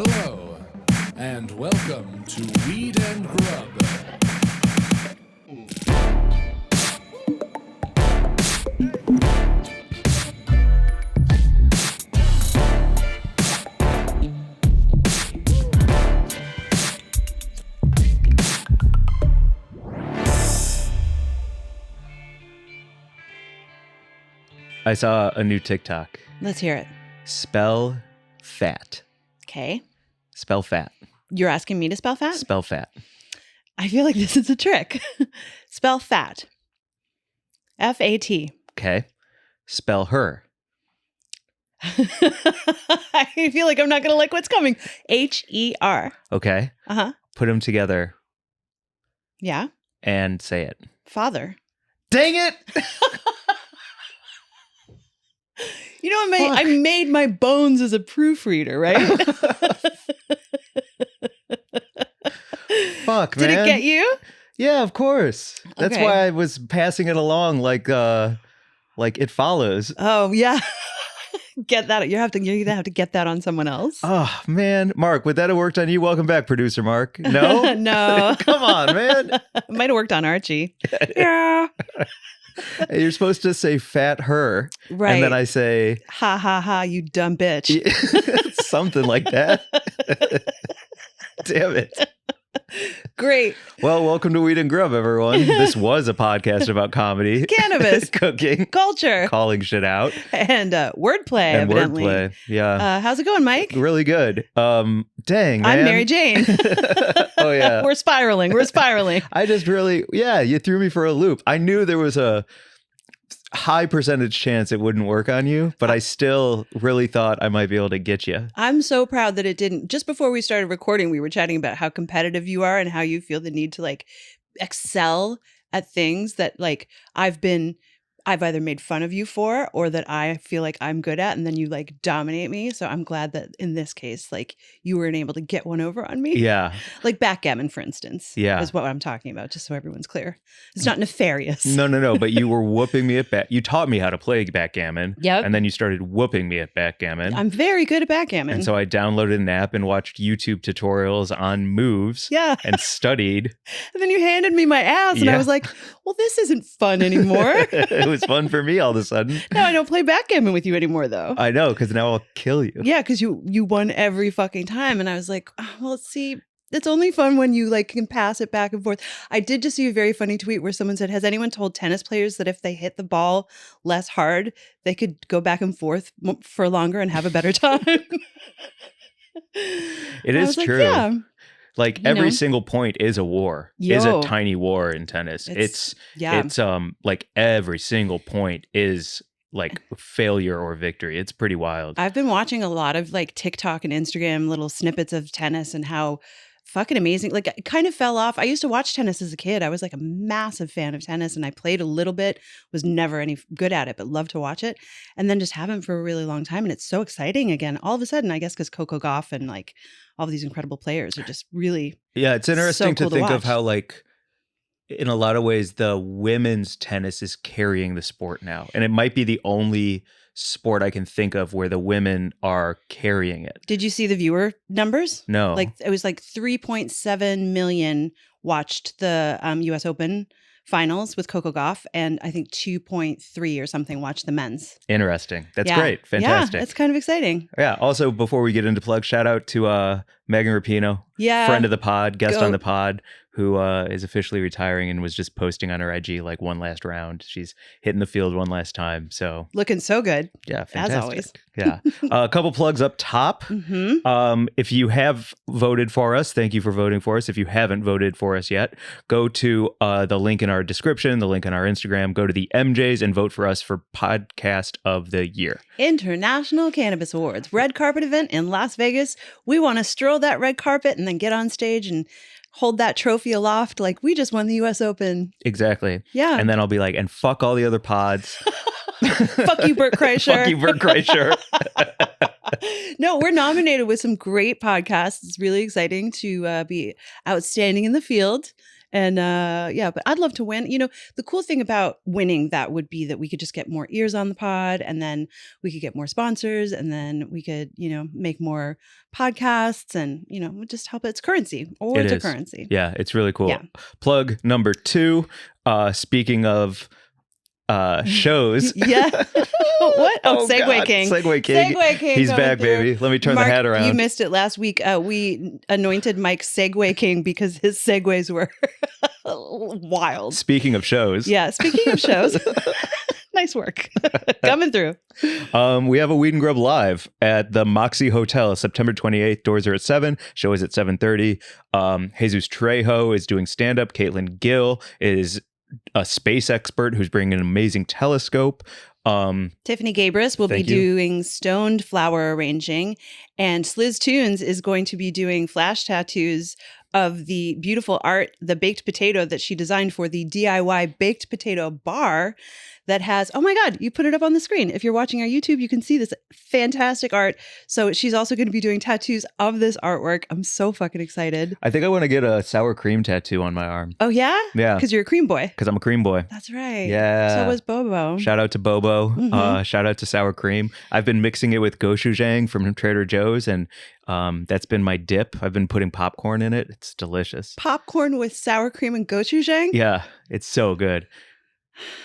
Hello, and welcome to Weed and Grub. I saw a new TikTok. Let's hear it. Spell fat. Okay. Spell fat. You're asking me to spell fat? Spell fat. I feel like this is a trick. Spell fat. F-A-T. Okay. Spell her. I feel like I'm not going to like what's coming. H-E-R. Okay. Uh-huh. Put them together Yeah. and say it. Father. Dang it! You know what? I made my bones as a proofreader, right? Fuck, Did man. it get you? Yeah, of course. That's Okay. why I was passing it along like it follows. Oh, yeah. Get that. You're going to have to get that on someone else. Oh, man. Mark, would that have worked on you? Welcome back, producer Mark. No? No. Come on, man. It might have worked on Archie. Yeah. You're supposed to say fat her. Right. And then I say... Ha ha ha, you dumb bitch. Something like that. Damn it. Great. Well, welcome to Weed and Grub, everyone. This was a podcast about comedy, Cannabis, cooking, culture, calling shit out, and wordplay, and evidently. wordplay. Yeah. How's it going, Mike? Really good. Dang, man. I'm Mary Jane. Oh, yeah. We're spiraling. I just really, you threw me for a loop. I knew there was a high percentage chance it wouldn't work on you, but I still really thought I might be able to get you. I'm so proud that it didn't. Just before we started recording, we were chatting about how competitive you are and how you feel the need to like excel at things that like I've either made fun of you for or that I feel like I'm good at, and then you like dominate me. So I'm glad that in this case, like you weren't able to get one over on me. Yeah. Like backgammon, for instance. Yeah. Is what I'm talking about, just so everyone's clear. It's not nefarious. No. But you were whooping me at you taught me how to play backgammon. Yep. And then you started whooping me at backgammon. I'm very good at backgammon. And so I downloaded an app and watched YouTube tutorials on moves. Yeah. And studied. And then you handed me my ass and I was like, well, this isn't fun anymore. It was fun for me all of a sudden. No, I don't play backgammon with you anymore, though. I know, because now I'll kill you. Yeah, because you won every fucking time. And I was like, oh, well, see, it's only fun when you like can pass it back and forth. I did just see a very funny tweet where someone said, has anyone told tennis players that if they hit the ball less hard, they could go back and forth for longer and have a better time? It is like, true. yeah. Like every single point is a war. Is a tiny war in tennis. It's like every single point is like failure or victory. It's pretty wild. I've been watching a lot of like TikTok and Instagram little snippets of tennis and how fucking amazing. Like it kind of fell off. I used to watch tennis as a kid. I was like a massive fan of tennis and I played a little bit, was never any good at it, but loved to watch it. And then just haven't for a really long time. And it's so exciting again. All of a sudden, I guess because Coco Gauff and like all of these incredible players are just really it's interesting so cool to think to of how like in a lot of ways the women's tennis is carrying the sport now. And it might be the only sport I can think of where the women are carrying it. Did you see the viewer numbers? No. Like it was like 3.7 million watched the US Open finals with Coco Gauff, and I think 2.3 or something watched the men's. Interesting. That's great. Fantastic. Yeah, it's kind of exciting. Yeah. Also, before we get into plugs, shout out to Megan Rapinoe, friend of the pod, guest on the pod, who is officially retiring and was just posting on her IG like one last round. She's hitting the field one last time. So looking so good. Yeah, fantastic. As always. Yeah. A couple plugs up top. Mm-hmm. If you have voted for us, thank you for voting for us. If you haven't voted for us yet, go to the link in our description, the link on our Instagram, go to the EmJays and vote for us for Podcast of the Year. International Cannabis Awards, red carpet event in Las Vegas. We want to stroll that red carpet and then get on stage and hold that trophy aloft like we just won the US Open. Exactly. Yeah. And then I'll be like, and fuck all the other pods. Fuck you, Bert Kreischer. Fuck you, Bert Kreischer. No, we're nominated with some great podcasts. It's really exciting to be outstanding in the field And yeah, but I'd love to win. You know, the cool thing about winning that would be that we could just get more ears on the pod, and then we could get more sponsors, and then we could, you know, make more podcasts, and, you know, just help. It's currency, or it's a currency. Yeah, it's really cool. Yeah. Plug number 2. Speaking of shows. Yeah. What? Oh, Segway King. Segway King. Segway King. He's back, baby. Let me turn Mark, the hat around. You missed it last week. We anointed Mike Segway King because his segues were wild. Speaking of shows. Yeah. Speaking of shows. Nice work. Coming through. We have a Weed and Grub live at the Moxie Hotel, September 28th. Doors are at 7. Show is at 7:30. Jesus Trejo is doing stand-up. Caitlin Gill is a space expert who's bringing an amazing telescope. Tiffany Gabris will be doing stoned flower arranging, and Sliz Tunes is going to be doing flash tattoos of the beautiful art, the baked potato that she designed for the DIY baked potato bar that has, oh my God, you put it up on the screen. If you're watching our YouTube, you can see this fantastic art. So she's also going to be doing tattoos of this artwork. I'm so fucking excited. I think I want to get a sour cream tattoo on my arm. Oh, yeah? Yeah. Because you're a cream boy. Because I'm a cream boy. That's right. Yeah. So was Bobo. Shout out to Bobo. Mm-hmm. Shout out to sour cream. I've been mixing it with gochujang from Trader Joe's, and that's been my dip. I've been putting popcorn in it. It's delicious. Popcorn with sour cream and gochujang? Yeah, it's so good.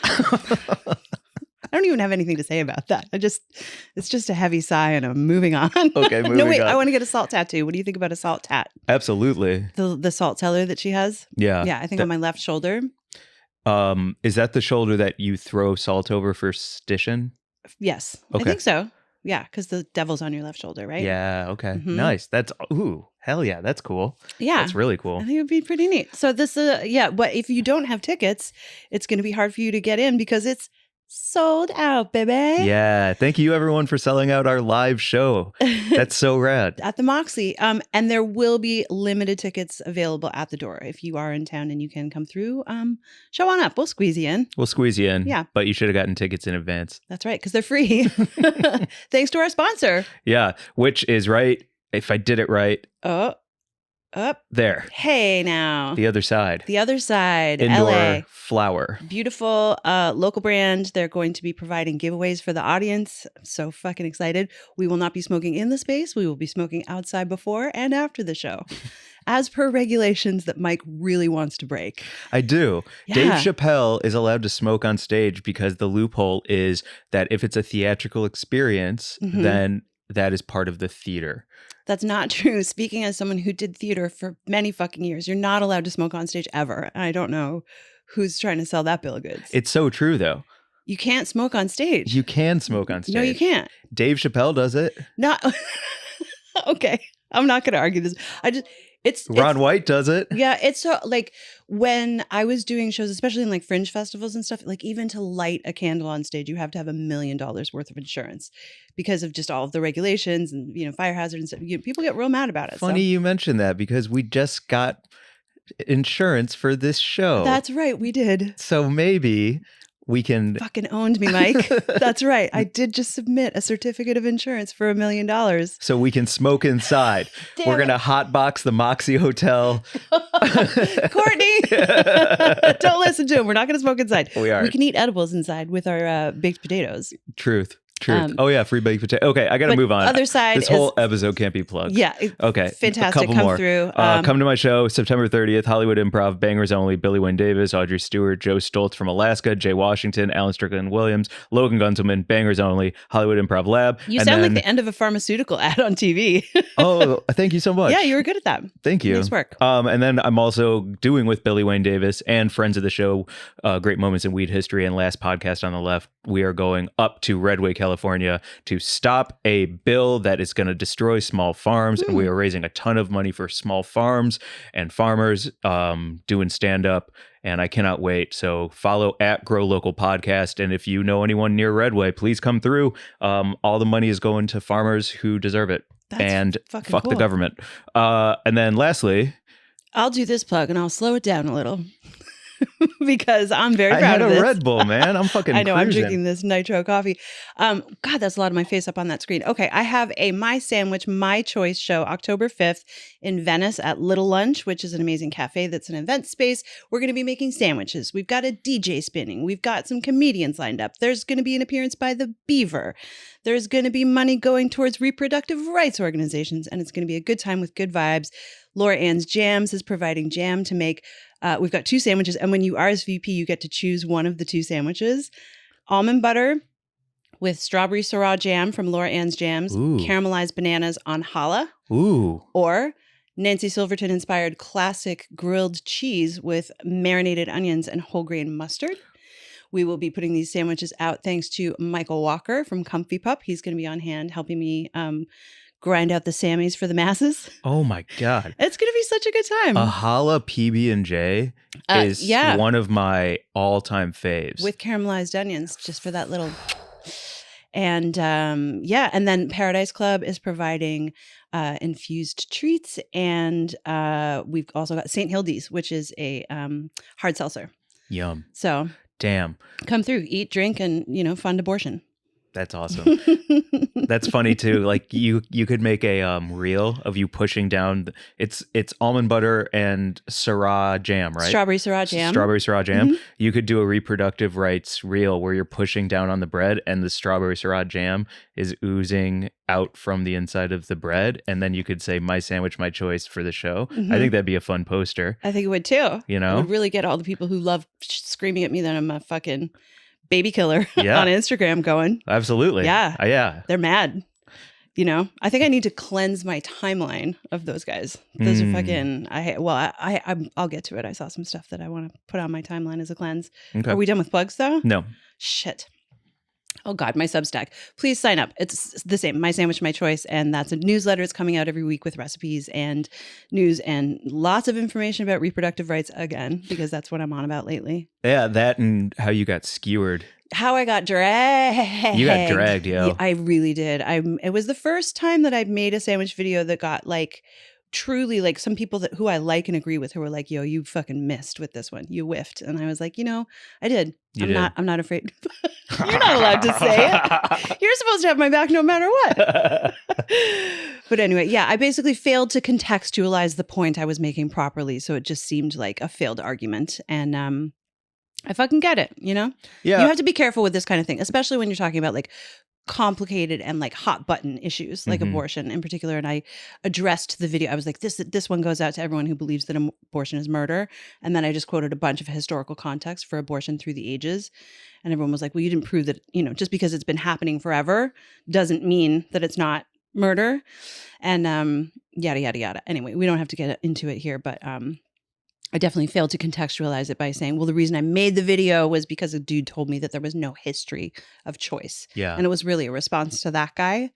I don't even have anything to say about that. It's just a heavy sigh, and I'm moving on. Okay, moving No, wait, on. I want to get a salt tattoo. What do you think about a salt tat? Absolutely. The salt cellar that she has? Yeah. Yeah, I think on my left shoulder. Is that the shoulder that you throw salt over for stition? Yes, Okay. I think so. Yeah, because the devil's on your left shoulder, right? Yeah, okay. Mhm. Nice. That's, ooh, hell yeah, that's cool. Yeah. That's really cool. I think it would be pretty neat. So this, yeah, but if you don't have tickets, it's going to be hard for you to get in because it's sold out, baby. Yeah, thank you everyone for selling out our live show. That's so rad. At the Moxie. And there will be limited tickets available at the door. If you are in town and you can come through, show on up. We'll squeeze you in. We'll squeeze you in. Yeah. But you should have gotten tickets in advance. That's right, because they're free. Thanks to our sponsor. Yeah, which is right. If I did it right. Oh, up. There. Hey now. The other side. The other side. Indoor LA. flower. Beautiful local brand. They're going to be providing giveaways for the audience. I'm so fucking excited. We will not be smoking in the space. We will be smoking outside before and after the show, as per regulations that Mike really wants to break. I do. Yeah. Dave Chappelle is allowed to smoke on stage because the loophole is that if it's a theatrical experience, Mhm. then that is part of the theater. That's not true. Speaking as someone who did theater for many fucking years, you're not allowed to smoke on stage ever. I don't know who's trying to sell that bill of goods. It's so true, though. You can't smoke on stage. You can smoke on stage. No, you can't. Dave Chappelle does it. Not okay. I'm not going to argue this. It's Ron White does it. Yeah, it's so like when I was doing shows, especially in like fringe festivals and stuff, like even to light a candle on stage, you have to have $1 million worth of insurance because of just all of the regulations and, you know, fire hazard and stuff. People get real mad about it. Funny you mentioned that because we just got insurance for this show. That's right. We did. So maybe we can. Fucking owned me, Mike. That's right. I did just submit a certificate of insurance for $1 million. So we can smoke inside. Damn We're it. going to hotbox the Moxie Hotel. Courtney, don't listen to him. We're not going to smoke inside. We are. We can eat edibles inside with our baked potatoes. Truth. Oh, yeah. Free baked potato. Okay. I got to But move on. other side This is- whole episode can't be plugged. Yeah. Okay. Fantastic. A couple Come more. through. Come to my show, September 30th, Hollywood Improv, Bangers Only, Billy Wayne Davis, Audrey Stewart, Joe Stoltz from Alaska, Jay Washington, Alan Strickland Williams, Logan Gunselman, Bangers Only, Hollywood Improv Lab. You And sound then- like the end of a pharmaceutical ad on TV. Oh, thank you so much. Yeah, you were good at that. Thank you. Nice work. And then I'm also doing with Billy Wayne Davis and friends of the show, Great Moments in Weed History and Last Podcast on the Left. We are going up to Redway, California to stop a bill that is going to destroy small farms. And we are raising a ton of money for small farms and farmers doing stand up. And I cannot wait. So follow at Grow Local Podcast. And if you know anyone near Redway, please come through. All the money is going to farmers who deserve it. That's and fucking fuck the cool. government. And then lastly, I'll do this plug and I'll slow it down a little. because I'm very proud I had of a this. Red Bull, man. I'm fucking I know, I'm cruising. drinking this nitro coffee. God, that's a lot of my face up on that screen. Okay, I have a My Sandwich, My Choice show October 5th in Venice at Little Lunch, which is an amazing cafe that's an event space. We're going to be making sandwiches. We've got a DJ spinning. We've got some comedians lined up. There's going to be an appearance by the Beaver. There's going to be money going towards reproductive rights organizations, and it's going to be a good time with good vibes. Laura Ann's Jams is providing jam to make. We've got 2 sandwiches, and when you RSVP, you get to choose one of the 2 sandwiches. Almond butter with strawberry Syrah jam from Laura Ann's Jams, Ooh. caramelized bananas on challah, Ooh. or Nancy Silverton-inspired classic grilled cheese with marinated onions and whole grain mustard. We will be putting these sandwiches out thanks to Michael Walker from Comfy Pup. He's going to be on hand helping me grind out the Sammies for the masses. Oh my God. It's going to be such a good time. A challah PB&J is one of my all-time faves. With caramelized onions, just for that little... And and then Paradise Club is providing infused treats. And we've also got St. Hildy's, which is a hard seltzer. Yum. So... Damn. Come through, eat, drink, and, fund abortion. That's awesome. That's funny too. Like you could make a reel of you pushing down. It's almond butter and Syrah jam, right? Strawberry Syrah jam. Strawberry Syrah jam. Mm-hmm. You could do a reproductive rights reel where you're pushing down on the bread and the strawberry Syrah jam is oozing out from the inside of the bread, and then you could say "My sandwich, my choice" for the show. Mm-hmm. I think that'd be a fun poster. I think it would too. You know, it would really get all the people who love screaming at me that I'm a fucking baby killer on Yeah. Instagram going. Absolutely. Yeah. Yeah. They're mad. I think I need to cleanse my timeline of those guys. Those are fucking. I'll get to it. I saw some stuff that I want to put on my timeline as a cleanse. Okay. Are we done with plugs though? No. Shit. Oh God, my Substack. Please sign up. It's the same. My Sandwich, My Choice, and that's a newsletter. It's coming out every week with recipes and news and lots of information about reproductive rights again, because that's what I'm on about lately. Yeah, that and how you got skewered. How I got dragged. You got dragged, yo. Yeah, I really did. It was the first time that I made a sandwich video that got truly some people who I like and agree with who were like, yo, you fucking missed with this one. You whiffed. And I was like, I did. I'm not afraid. You're not allowed to say it. You're supposed to have my back no matter what. But anyway, yeah, I basically failed to contextualize the point I was making properly. So it just seemed like a failed argument. And I fucking get it, Yeah. You have to be careful with this kind of thing, especially when you're talking about complicated and hot button issues like abortion in particular. And I addressed the video. I was like, this one goes out to everyone who believes that abortion is murder. And then I just quoted a bunch of historical context for abortion through the ages. And everyone was like, well, you didn't prove that, just because it's been happening forever doesn't mean that it's not murder. And yada, yada, yada. Anyway, we don't have to get into it here, but I definitely failed to contextualize it by saying, well, the reason I made the video was because a dude told me that there was no history of choice. Yeah. And it was really a response to that guy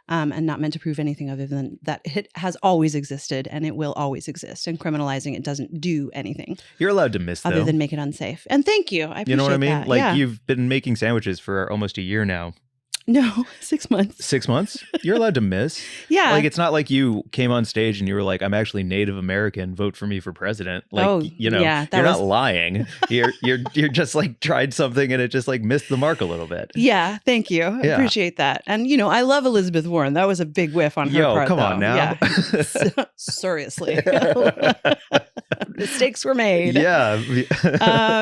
and not meant to prove anything other than that it has always existed and it will always exist. And criminalizing it doesn't do anything. You're allowed to miss, other though. than make it unsafe. And thank you. I appreciate that. You know what I mean? Yeah. You've been making sandwiches for almost a year now. No, 6 months. 6 months? You're allowed to miss. Yeah. It's not like you came on stage and you were like, I'm actually Native American, vote for me for president. You're not lying. You're just tried something and it just missed the mark a little bit. Yeah, thank you. I appreciate that. And I love Elizabeth Warren. That was a big whiff on her part. Come on now. Yeah. Seriously. Mistakes were made. Yeah.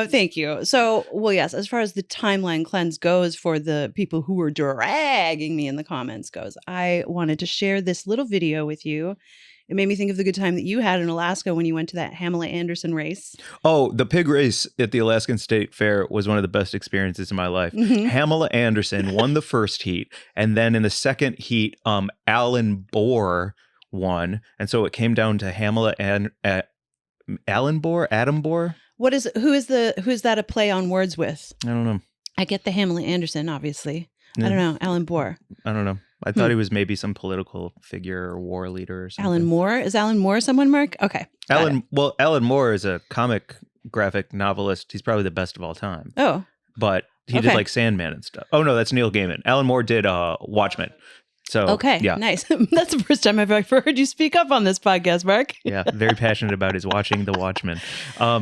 Thank you. So, yes, as far as the timeline cleanse goes for the people who were dragging me in the comments goes, I wanted to share this little video with you. It made me think of the good time that you had in Alaska when you went to that Pamela Anderson race. Oh, the pig race at the Alaskan State Fair was one of the best experiences in my life. Mm-hmm. Pamela Anderson won the first heat. And then in the second heat, Alan Bohr won. And so it came down to Pamela and Adam Bohr? Who is that a play on words with? I don't know. I get the Pamela Anderson, obviously. Yeah. I don't know. Alan Bohr. I don't know. I thought he was maybe some political figure or war leader or something. Alan Moore? Is Alan Moore someone, Mark? Okay. Alan Moore is a comic graphic novelist. He's probably the best of all time. Oh. But he did Sandman and stuff. Oh, no, that's Neil Gaiman. Alan Moore did Watchmen. So, okay, yeah. Nice. That's the first time I've ever heard you speak up on this podcast, Mark. Yeah, very passionate about his watching The Watchmen.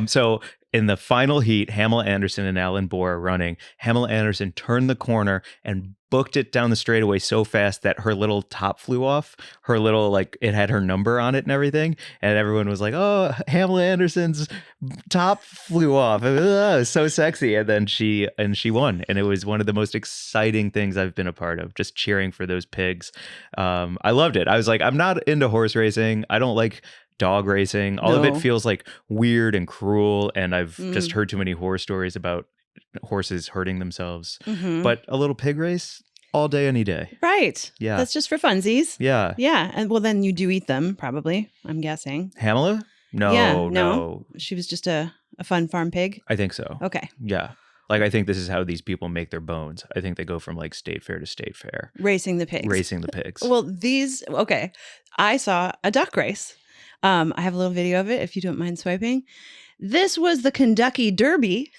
So in the final heat, Hamel Anderson and Alan Bohr are running. Hamel Anderson turned the corner and booked it down the straightaway so fast that her little top flew off. Her little, like, it had her number on it and everything. And everyone was like, oh, Hamel Anderson's top flew off. It was so sexy. And then she won. And it was one of the most exciting things I've been a part of, just cheering for those pigs. I loved it. I was like, I'm not into horse racing. I don't like dog racing. All of it feels like weird and cruel. And I've just heard too many horror stories about horses hurting themselves. But a little pig race all day, any day. Right. Yeah. That's just for funsies. Yeah. Yeah. And well, then you do eat them, probably, I'm guessing. Hamela? No, Yeah, no. She was just a fun farm pig? I think so. Okay. Yeah. Like, I think this is how these people make their bones. I think they go from like state fair to state fair. Racing the pigs. Racing the pigs. Well, okay. I saw a duck race. I have a little video of it if you don't mind swiping. This was the Kentucky Derby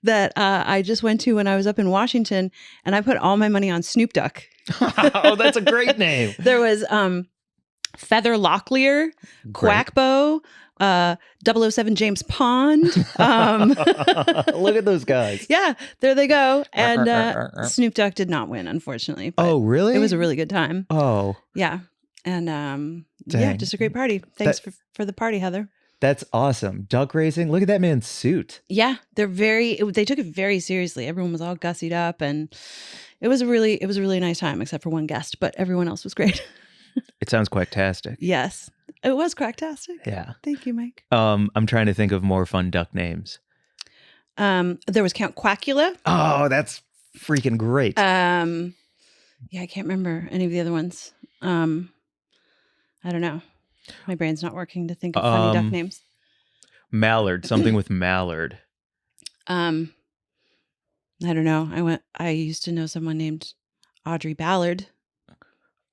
that I just went to when I was up in Washington, and I put all my money on Snoop Duck. Oh, that's a great name. There was Feather Locklear, Quackbo, 007 James Pond. Look at those guys. Yeah, there they go. And Snoop Duck did not win, unfortunately. Oh, really? It was a really good time. Oh. Yeah. And yeah, just a great party. Thanks for the party, Heather. That's awesome. Duck racing. Look at that man's suit. Yeah, they took it very seriously. Everyone was all gussied up, and it was a really nice time, except for one guest, but everyone else was great. It sounds quacktastic. Yes, it was quacktastic. Yeah. Thank you, Mike. I'm trying to think of more fun duck names. There was Count Quackula. Oh, that's freaking great. Yeah, I can't remember any of the other ones. I don't know. My brain's not working to think of funny duck names. Mallard, something with Mallard. I don't know. I used to know someone named Audrey Ballard.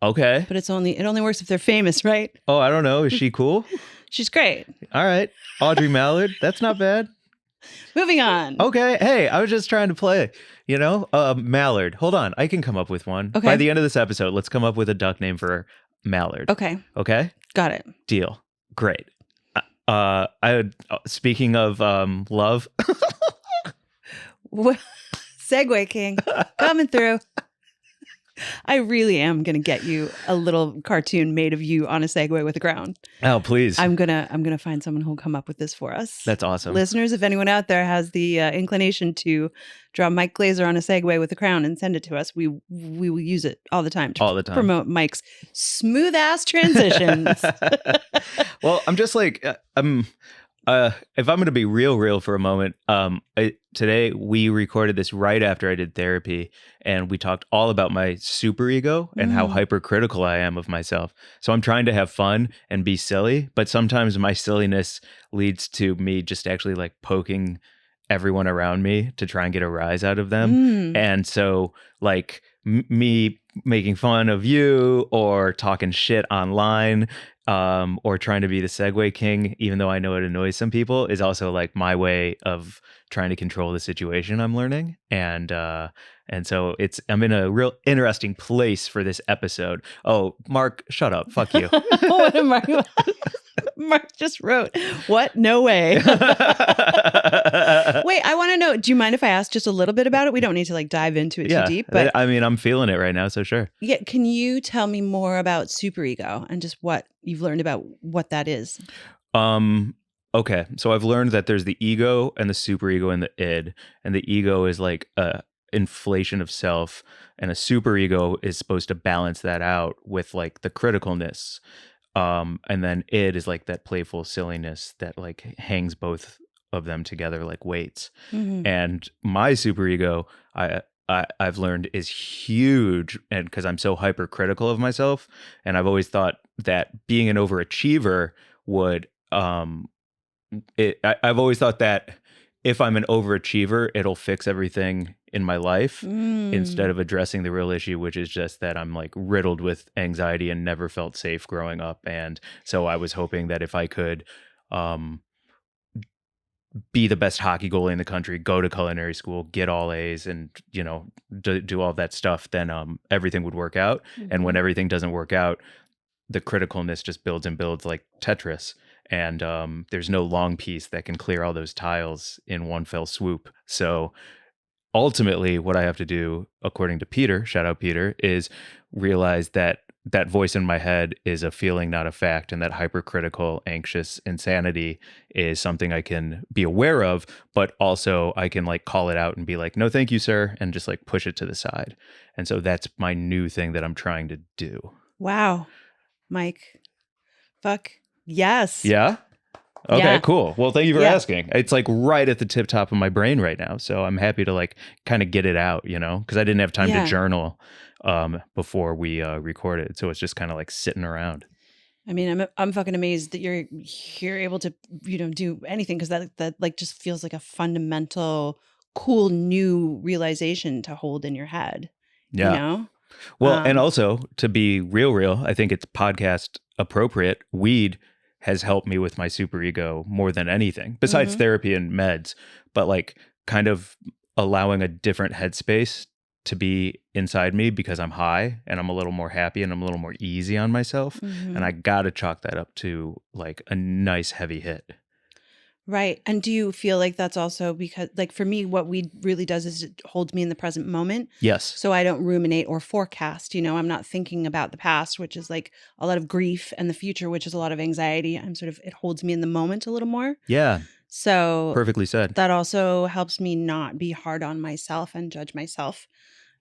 Okay. But it only works if they're famous, right? Oh, I don't know. Is she cool? She's great. All right. Audrey Mallard. That's not bad. Moving on. Okay. Hey, I was just trying to play, Mallard. Hold on. I can come up with one. Okay. By the end of this episode, let's come up with a duck name for Mallard. Okay. Okay? Got it. Deal. Great. Speaking of love. Segway King coming through. I really am gonna get you a little cartoon made of you on a Segway with a crown. Oh, please! I'm gonna find someone who'll come up with this for us. That's awesome, listeners. If anyone out there has the inclination to draw Mike Glazer on a Segway with a crown and send it to us, we will use it all the time to promote Mike's smooth ass transitions. Well, I'm just like if I'm going to be real for a moment, today we recorded this right after I did therapy, and we talked all about my superego and how hypercritical I am of myself. So I'm trying to have fun and be silly, but sometimes my silliness leads to me just actually like poking everyone around me to try and get a rise out of them. And so like me making fun of you or talking shit online, or trying to be the Segway King, even though I know it annoys some people, is also like my way of trying to control the situation I'm learning. And so I'm in a real interesting place for this episode. Oh, Mark, shut up. Fuck you. What am I? Mark just wrote, what? No way. Wait, I want to know, do you mind if I ask just a little bit about it? We don't need to like dive into it too deep. But I mean, I'm feeling it right now, so sure. Yeah, can you tell me more about superego and just what you've learned about what that is? Okay, so I've learned that there's the ego and the superego and the id, and the ego is like inflation of self, and a superego is supposed to balance that out with like the criticalness. And then id is like that playful silliness that like hangs both of them together like weights. And my superego, I've learned is huge, and because I'm so hypercritical of myself, and I've always thought that being an overachiever would I've always thought that if I'm an overachiever, it'll fix everything in my life instead of addressing the real issue, which is just that I'm like riddled with anxiety and never felt safe growing up. And so I was hoping that if I could be the best hockey goalie in the country, go to culinary school, get all A's, and do all that stuff, then everything would work out. And when everything doesn't work out, the criticalness just builds and builds like Tetris. and there's no long piece that can clear all those tiles in one fell swoop. So ultimately, what I have to do, according to Peter, shout out Peter, is realize that that voice in my head is a feeling, not a fact, and that hypercritical, anxious insanity is something I can be aware of, but also I can like call it out and be like, no, thank you, sir, and just like push it to the side. And so that's my new thing that I'm trying to do. Wow, Mike. Fuck yes. Yeah? Okay, Yeah. cool. Well, thank you for asking. It's like right at the tip top of my brain right now. So I'm happy to like kind of get it out, you know, because I didn't have time to journal before we recorded. So it's just kind of like sitting around. I mean, I'm fucking amazed that you're able to, you know, do anything, because that like just feels like a fundamental, cool new realization to hold in your head. Yeah. You know? Well, and also to be real, I think it's podcast appropriate. Weed has helped me with my superego more than anything, besides therapy and meds, but like kind of allowing a different headspace to be inside me because I'm high and I'm a little more happy and I'm a little more easy on myself. And I got to chalk that up to like a nice heavy hit. Right. And do you feel like that's also because, like, for me, what weed really does is it holds me in the present moment. Yes. So I don't ruminate or forecast, you know, I'm not thinking about the past, which is like a lot of grief, and the future, which is a lot of anxiety. It holds me in the moment a little more. Yeah. So Perfectly said. That also helps me not be hard on myself and judge myself.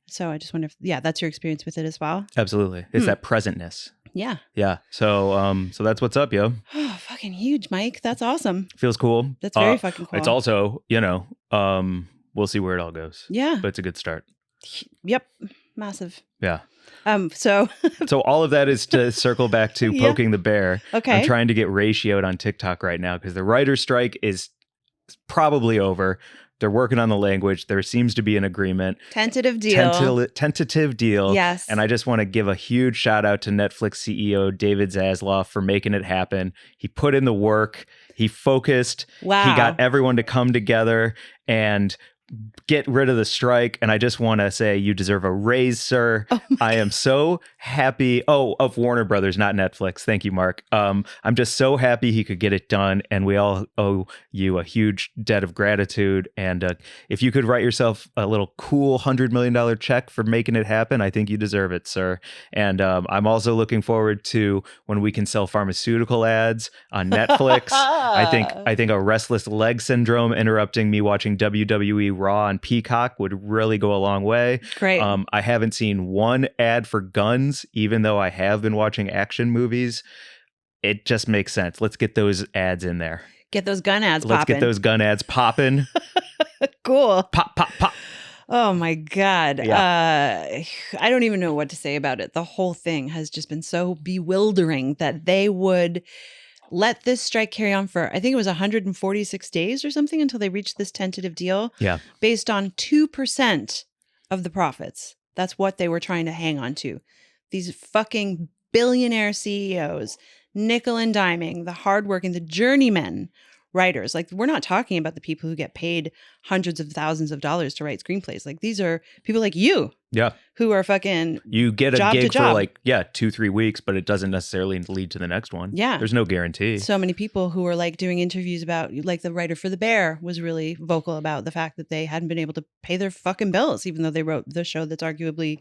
So I just wonder if, that's your experience with it as well. Absolutely. It's that presentness. Yeah. Yeah. So that's what's up, yo. Oh, fucking huge, Mike. That's awesome. Feels cool. That's very fucking cool. It's also, you know, we'll see where it all goes. Yeah. But it's a good start. Yep. Massive. Yeah. So all of that is to circle back to poking the bear. Okay. I'm trying to get ratioed on TikTok right now because the writer's strike is probably over. They're working on the language. There seems to be an agreement. Tentative deal. Tentative deal. Yes. And I just want to give a huge shout out to Netflix CEO David Zaslav for making it happen. He put in the work. He focused. Wow. He got everyone to come together and get rid of the strike. And I just want to say you deserve a raise, sir. Oh I am so happy. Oh, of Warner Brothers, not Netflix. Thank you, Mark. I'm just so happy he could get it done. And we all owe you a huge debt of gratitude. And if you could write yourself a little cool $100 million check for making it happen, I think you deserve it, sir. And I'm also looking forward to when we can sell pharmaceutical ads on Netflix. I think a restless leg syndrome interrupting me watching WWE Raw on Peacock would really go a long way. Great. I haven't seen one ad for guns, even though I have been watching action movies. It just makes sense. Let's get those ads in there. Get those gun ads Let's popping. get those gun ads popping. Cool. Pop, pop, pop. Oh my God. Yeah. I don't even know what to say about it. The whole thing has just been so bewildering that they would let this strike carry on for, I think it was 146 days or something, until they reached this tentative deal. Yeah. Based on 2% of the profits. That's what they were trying to hang on to. These fucking billionaire CEOs, nickel and diming, the hardworking, the journeymen writers. Like, we're not talking about the people who get paid hundreds of thousands of dollars to write screenplays. Like, these are people like you. Yeah. Who are fucking you get a job gig to job. for like 2-3 weeks, but it doesn't necessarily lead to the next one. Yeah. There's no guarantee. So many people who are like doing interviews about, like the writer for The Bear was really vocal about the fact that they hadn't been able to pay their fucking bills, even though they wrote the show that's arguably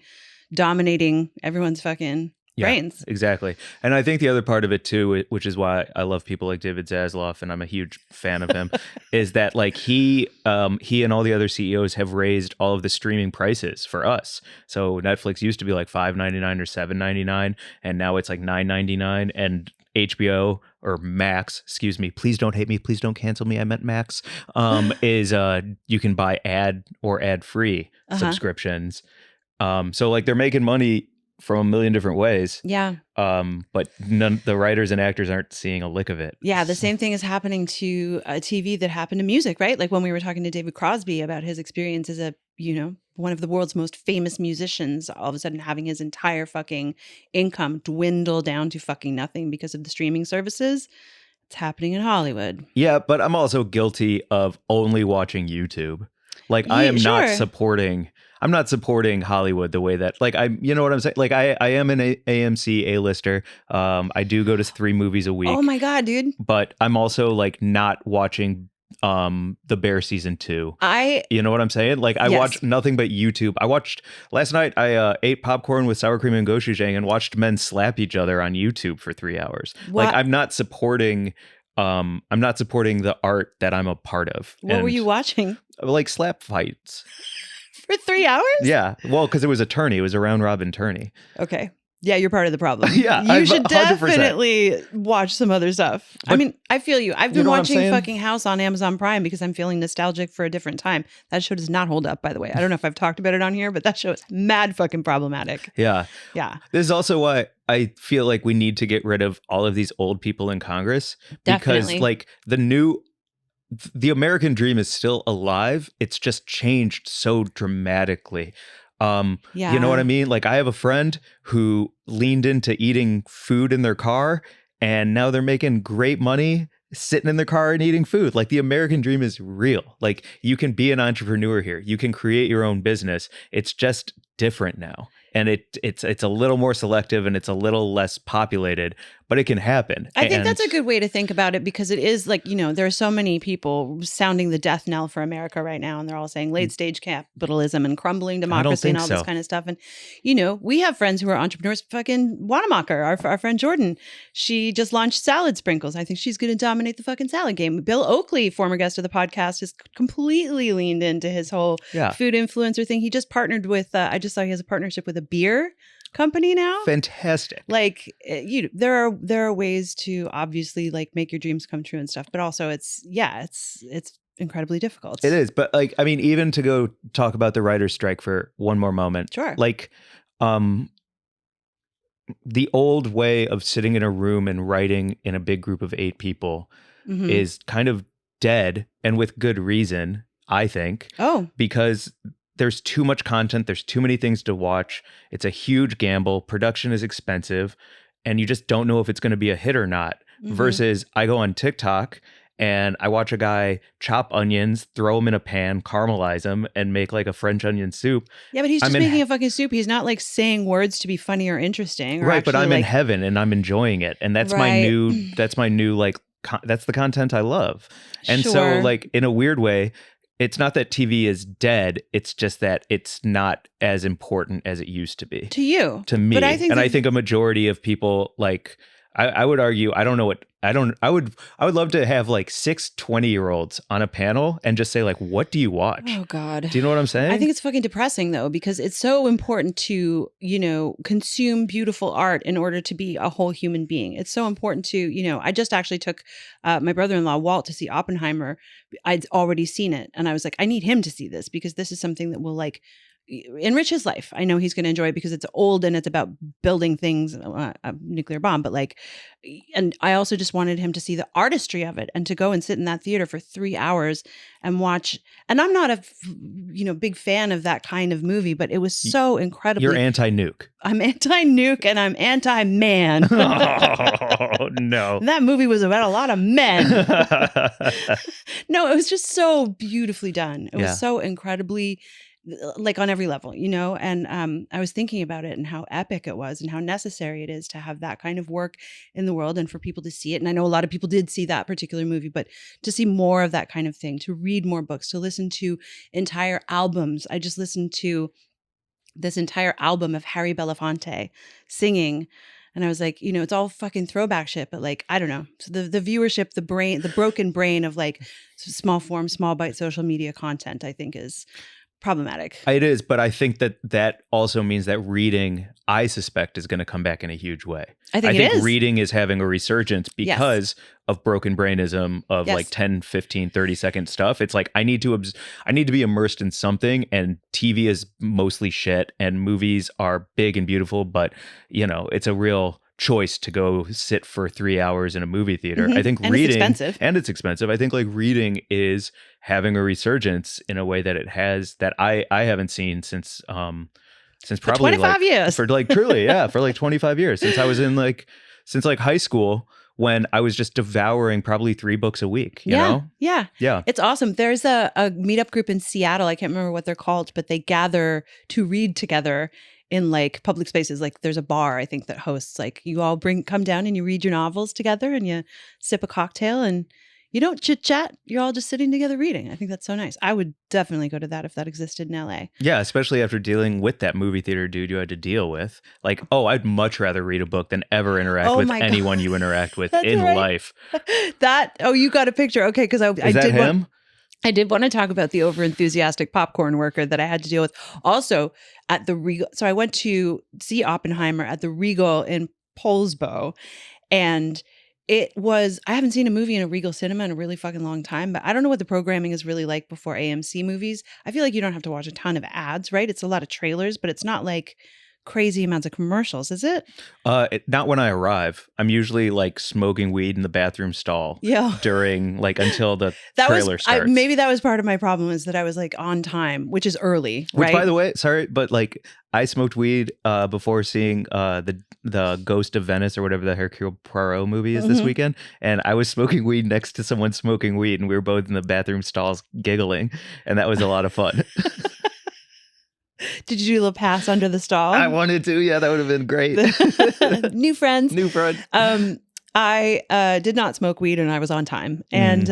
dominating everyone's fucking brains. Exactly. And I think the other part of it too, which is why I love people like David Zaslav, and I'm a huge fan of him, is that like he and all the other CEOs have raised all of the streaming prices for us. So Netflix used to be like $5.99 or $7.99, and now it's like $9.99. And HBO or Max, excuse me, please don't hate me, please don't cancel me, I meant Max, is you can buy ad or ad-free subscriptions. So like they're making money from a million different ways. Yeah. But the writers and actors aren't seeing a lick of it. Yeah. The same thing is happening to TV that happened to music, right? Like when we were talking to David Crosby about his experience as a, you know, one of the world's most famous musicians, all of a sudden having his entire fucking income dwindle down to fucking nothing because of the streaming services. It's happening in Hollywood. Yeah, but I'm also guilty of only watching YouTube. Like I am not supporting. I'm not supporting Hollywood the way that like you know what I'm saying? Like I am an AMC A-lister. I do go to 3 movies a week. Oh my God, dude. But I'm also like not watching The Bear season 2. You know what I'm saying? Like I watch nothing but YouTube. I watched last night. I ate popcorn with sour cream and gochujang and watched men slap each other on YouTube for 3 hours. What? Like I'm not supporting the art that I'm a part of. What were you watching? Like slap fights. For 3 hours? Yeah. Well, because it was a tourney. It was a round robin tourney. Okay. Yeah, you're part of the problem. Yeah, you should 100%. definitely watch some other stuff. But, I mean, I feel you. I've been watching saying? fucking House on Amazon Prime because I'm feeling nostalgic for a different time. That show does not hold up, by the way. I don't know if I've talked about it on here, but that show is mad fucking problematic. Yeah. Yeah. This is also why I feel like we need to get rid of all of these old people in Congress. Definitely. Because like the American dream is still alive. It's just changed so dramatically. You know what I mean? Like I have a friend who leaned into eating food in their car and now they're making great money sitting in their car and eating food. Like the American dream is real. Like you can be an entrepreneur here. You can create your own business. It's just different now. And it's a little more selective and it's a little less populated, but it can happen. I think that's a good way to think about it because it is like, you know, there are so many people sounding the death knell for America right now. And they're all saying late stage capitalism and crumbling democracy and all this kind of stuff. And, you know, we have friends who are entrepreneurs. Fucking Wanamaker, our friend Jordan, she just launched Salad Sprinkles. I think she's going to dominate the fucking salad game. Bill Oakley, former guest of the podcast, has completely leaned into his whole food influencer thing. He just partnered with, I just saw he has a partnership with a beer company now. Fantastic. Like there are ways to obviously like make your dreams come true and stuff, but also it's incredibly difficult. It is, but like I mean, even to go talk about the writer's strike for one more moment. Sure. Like the old way of sitting in a room and writing in a big group of 8 people is kind of dead, and with good reason, I think. Oh. Because there's too much content. There's too many things to watch. It's a huge gamble. Production is expensive. And you just don't know if it's going to be a hit or not. Versus I go on TikTok and I watch a guy chop onions, throw them in a pan, caramelize them, and make like a French onion soup. Yeah, but he's just making a fucking soup. He's not like saying words to be funny or interesting. Or right, but I'm in heaven and I'm enjoying it. And that's my new like, that's the content I love. And so like in a weird way, it's not that TV is dead. It's just that it's not as important as it used to be. To you. To me. But I think a majority of people like, I would argue, I would love to have like 6 20-year-olds on a panel and just say like, what do you watch? Oh God. Do you know what I'm saying? I think it's fucking depressing though, because it's so important to, you know, consume beautiful art in order to be a whole human being. It's so important to, you know, I just actually took my brother-in-law Walt to see Oppenheimer. I'd already seen it. And I was like, I need him to see this because this is something that will like enrich his life. I know he's going to enjoy it because it's old and it's about building things, a nuclear bomb, but like, and I also just wanted him to see the artistry of it and to go and sit in that theater for 3 hours and watch. And I'm not a, you know, big fan of that kind of movie, but it was so incredible. You're anti-nuke. I'm anti-nuke and I'm anti-man. Oh, no. That movie was about a lot of men. No, it was just so beautifully done. It was so incredibly like on every level, you know, and I was thinking about it and how epic it was and how necessary it is to have that kind of work in the world and for people to see it. And I know a lot of people did see that particular movie, but to see more of that kind of thing, to read more books, to listen to entire albums. I just listened to this entire album of Harry Belafonte singing. And I was like, you know, it's all fucking throwback shit, but like, I don't know. So the viewership, the brain, the broken brain of like small form, small bite social media content, I think is problematic. It is, but I think that also means that reading, I suspect, is going to come back in a huge way. I think reading is having a resurgence because of broken brainism of like 10, 15, 30-second stuff. It's like I need to be immersed in something, and TV is mostly shit and movies are big and beautiful, but you know, it's a real choice to go sit for 3 hours in a movie theater. I think reading it's expensive. I think like reading is having a resurgence in a way that it has that I haven't seen since probably 25 years. For like truly, for like 25 years since I was in since like high school, when I was just devouring probably 3 books a week, you know? Yeah. Yeah. It's awesome. There's a meetup group in Seattle. I can't remember what they're called, but they gather to read together in like public spaces. Like there's a bar, I think, that hosts like you all come down and you read your novels together and you sip a cocktail and you don't chit chat. You're all just sitting together reading. I think that's so nice. I would definitely go to that if that existed in LA. Yeah, especially after dealing with that movie theater dude you had to deal with. Like, oh, I'd much rather read a book than ever interact with anyone you interact with in life. You got a picture. Okay, because I did him? I did want to talk about the overenthusiastic popcorn worker that I had to deal with. Also at the Regal. So I went to see Oppenheimer at the Regal in Poulsbo, and I haven't seen a movie in a Regal cinema in a really fucking long time, but I don't know what the programming is really like before AMC movies. I feel like you don't have to watch a ton of ads, right? It's a lot of trailers, but it's not like crazy amounts of commercials, is it? Not when I arrive. I'm usually like smoking weed in the bathroom stall during like until the trailer starts. Maybe that was part of my problem, is that I was like on time, which is early, right? Which, by the way, sorry, but like I smoked weed before seeing the Ghost of Venice or whatever the Hercule Poirot movie is this weekend, and I was smoking weed next to someone smoking weed, and we were both in the bathroom stalls giggling, and that was a lot of fun. Did you do a little pass under the stall? I wanted to. Yeah, that would have been great. New friends. New friend. I did not smoke weed and I was on time. And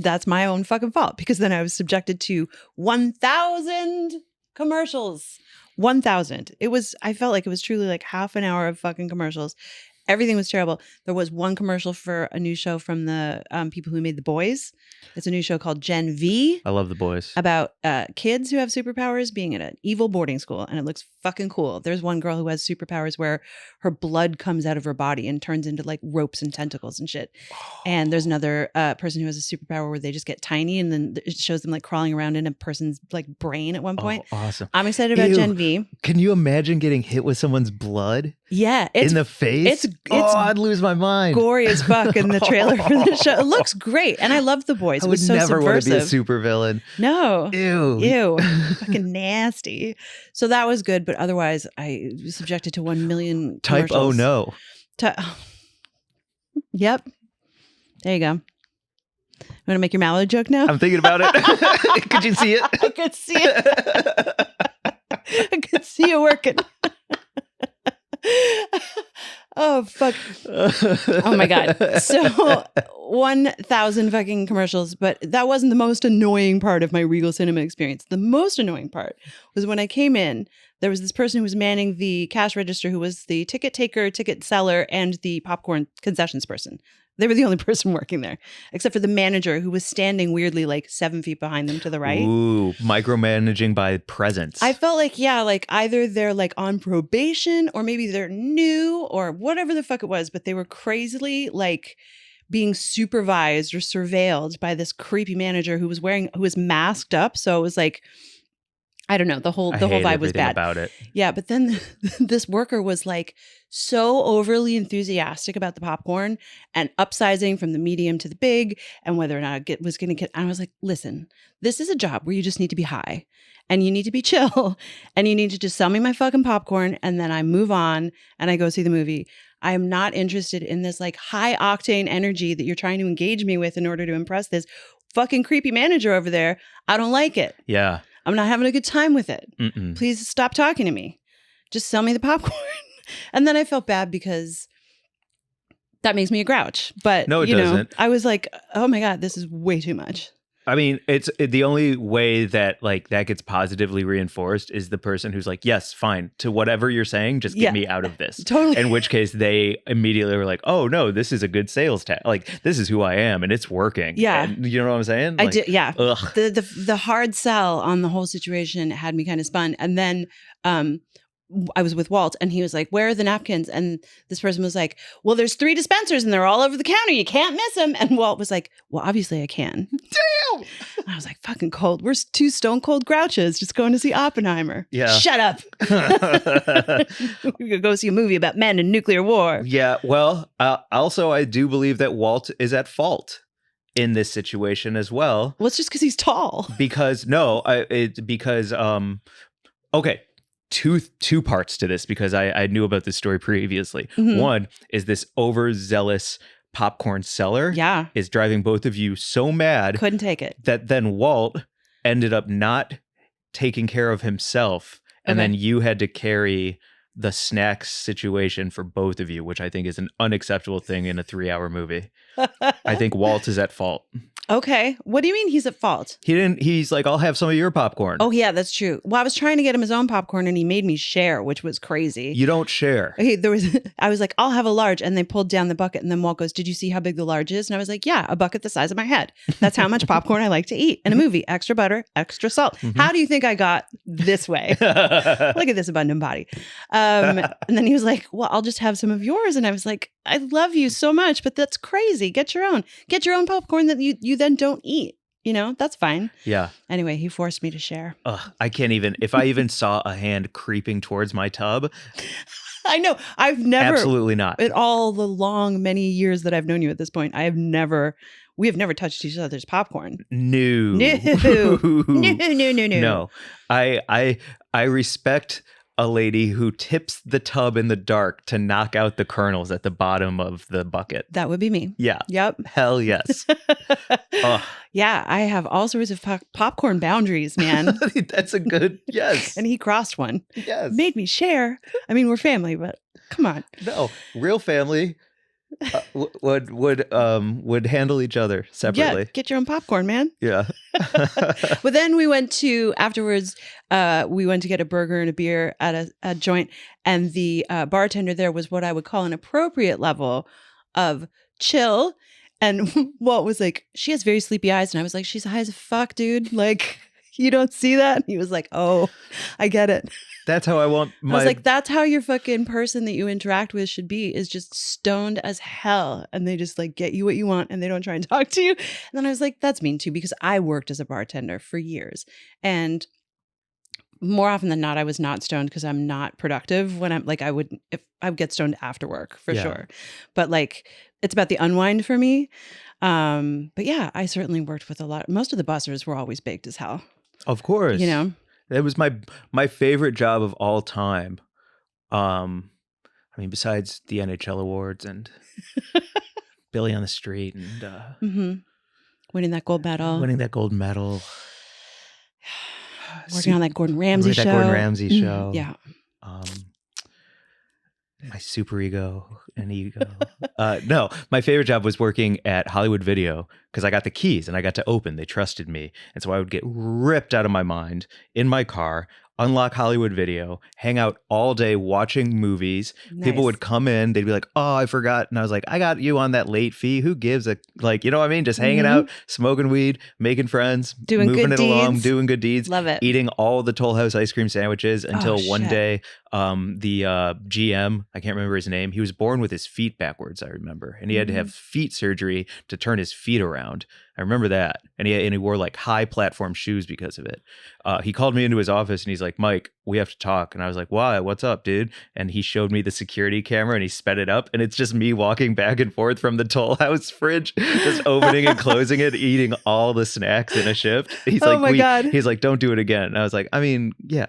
that's my own fucking fault, because then I was subjected to 1,000 commercials. 1,000. I felt like it was truly like half an hour of fucking commercials. Everything was terrible. There was one commercial for a new show from the people who made The Boys. It's a new show called Gen V. I love The Boys. About kids who have superpowers being at an evil boarding school. And it looks fucking cool. There's one girl who has superpowers where her blood comes out of her body and turns into like ropes and tentacles and shit. And there's another person who has a superpower where they just get tiny, and then it shows them like crawling around in a person's like brain at one point. Oh, awesome. I'm excited about Gen V. Can you imagine getting hit with someone's blood? Yeah. In the face? I'd lose my mind. Gory as fuck in the trailer for the show. It looks great. And I love The Boys. I would never want to be a supervillain. No. Ew. Fucking nasty. So that was good. But otherwise, I was subjected to 1 million Type oh no. Yep. There you go. You want to make your MALLARD joke now? I'm thinking about it. Could you see it? I could see it. I could see you working. Oh, fuck. Oh, my God. So 1,000 fucking commercials. But that wasn't the most annoying part of my Regal Cinema experience. The most annoying part was when I came in, there was this person who was manning the cash register, who was the ticket taker, ticket seller, and the popcorn concessions person. They were the only person working there, except for the manager, who was standing weirdly like 7 feet behind them to the right. Ooh, micromanaging by presence. I felt like, like either they're like on probation, or maybe they're new, or whatever the fuck it was, but they were crazily like being supervised or surveilled by this creepy manager who was masked up. So it was like, I don't know, the whole vibe was bad about it. Yeah, but then this worker was like so overly enthusiastic about the popcorn and upsizing from the medium to the big, and whether or not it was going to get. I was like, listen, this is a job where you just need to be high and you need to be chill and you need to just sell me my fucking popcorn, and then I move on and I go see the movie. I am not interested in this like high octane energy that you're trying to engage me with in order to impress this fucking creepy manager over there. I don't like it. Yeah. I'm not having a good time with it. Mm-mm. Please stop talking to me. Just sell me the popcorn. And then I felt bad because that makes me a grouch. But no, it doesn't. I was like, oh my God, this is way too much. I mean, the only way that like that gets positively reinforced is the person who's like, yes, fine, to whatever you're saying, just get me out of this. Totally. In which case they immediately were like, oh no, this is a good sales tag. Like, this is who I am and it's working. Yeah. And you know what I'm saying? I like, did. Yeah. Ugh. The hard sell on the whole situation had me kind of spun. And then I was with Walt and he was like, where are the napkins? And this person was like, well, there's 3 dispensers and they're all over the counter. You can't miss them. And Walt was like, well, obviously I can. Damn. And I was like, fucking cold. We're 2 stone cold grouches just going to see Oppenheimer. Yeah. Shut up. We could go see a movie about men and nuclear war. Yeah. Well, also, I do believe that Walt is at fault in this situation as well. Well, it's just because he's tall. Because okay. two parts to this because I knew about this story previously. Mhm. One is this overzealous popcorn seller is driving both of you so mad Couldn't take it. that then Walt ended up not taking care of himself, and then you had to carry the snacks situation for both of you, which I think is an unacceptable thing in a 3-hour movie. I think Walt is at fault. Okay. What do you mean he's at fault? He's like, I'll have some of your popcorn. Oh, yeah, that's true. Well, I was trying to get him his own popcorn and he made me share, which was crazy. You don't share. Okay, I was like, I'll have a large. And they pulled down the bucket. And then Walt goes, did you see how big the large is? And I was like, yeah, a bucket the size of my head. That's how much popcorn I like to eat in a movie. Extra butter, extra salt. How do you think I got this way? Look at this abundant body. And then he was like, well, I'll just have some of yours. And I was like, I love you so much, but that's crazy. Get your own popcorn that you then don't eat. You know, that's fine. Yeah. Anyway, he forced me to share. I can't even, if I even saw a hand creeping towards my tub. I know. I've never. Absolutely not. In all the long, many years that I've known you at this point, we have never touched each other's popcorn. No. No. I respect a lady who tips the tub in the dark to knock out the kernels at the bottom of the bucket. That would be me. Yeah. Yep. Hell yes. Yeah, I have all sorts of popcorn boundaries, man. That's a good, yes. And he crossed one. Yes. Made me share. I mean, we're family, but come on. No, real family would handle each other separately. Yeah, get your own popcorn, man. Yeah. But then we went to, afterwards, we went to get a burger and a beer at a joint. And the bartender there was what I would call an appropriate level of chill. And Walt was like, she has very sleepy eyes. And I was like, she's high as fuck, dude. Like, you don't see that? And he was like, oh, I get it. That's how I want my... I was like, that's how your fucking person that you interact with should be, is just stoned as hell. And they just like get you what you want and they don't try and talk to you. And then I was like, that's mean too, because I worked as a bartender for years. And more often than not, I was not stoned because I'm not productive when I'm like, I would get stoned after work for sure. But like, it's about the unwind for me. But yeah, I certainly worked with most of the bussers were always baked as hell. Of course. You know? It was my favorite job of all time. I mean, besides the NHL awards and Billy on the Street and winning that gold medal. Working on that Gordon Ramsay show. Yeah. My super ego and ego. No, my favorite job was working at Hollywood Video because I got the keys and I got to open. They trusted me. And so I would get ripped out of my mind in my car, unlock Hollywood Video, hang out all day watching movies. Nice. People would come in. They'd be like, oh, I forgot. And I was like, I got you on that late fee. Who gives a, like, you know what I mean? Just hanging out, smoking weed, making friends, moving it along, doing good deeds. Love it. Eating all the Toll House ice cream sandwiches until one day the GM, I can't remember his name, he was born with his feet backwards, I remember. And he had to have feet surgery to turn his feet around. I remember that. And he wore like high platform shoes because of it. He called me into his office and he's like, Mike, we have to talk. And I was like, why? What's up, dude? And he showed me the security camera and he sped it up. And it's just me walking back and forth from the Toll House fridge, just opening and closing it, eating all the snacks in a shift. He's God. He's like, don't do it again. And I was like, I mean, yeah,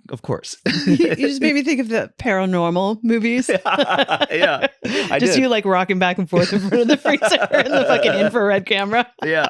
of course. You just made me think of the paranormal movies. Yeah. I just did. You like rocking back and forth in front of the freezer and the fucking infrared camera. Yeah.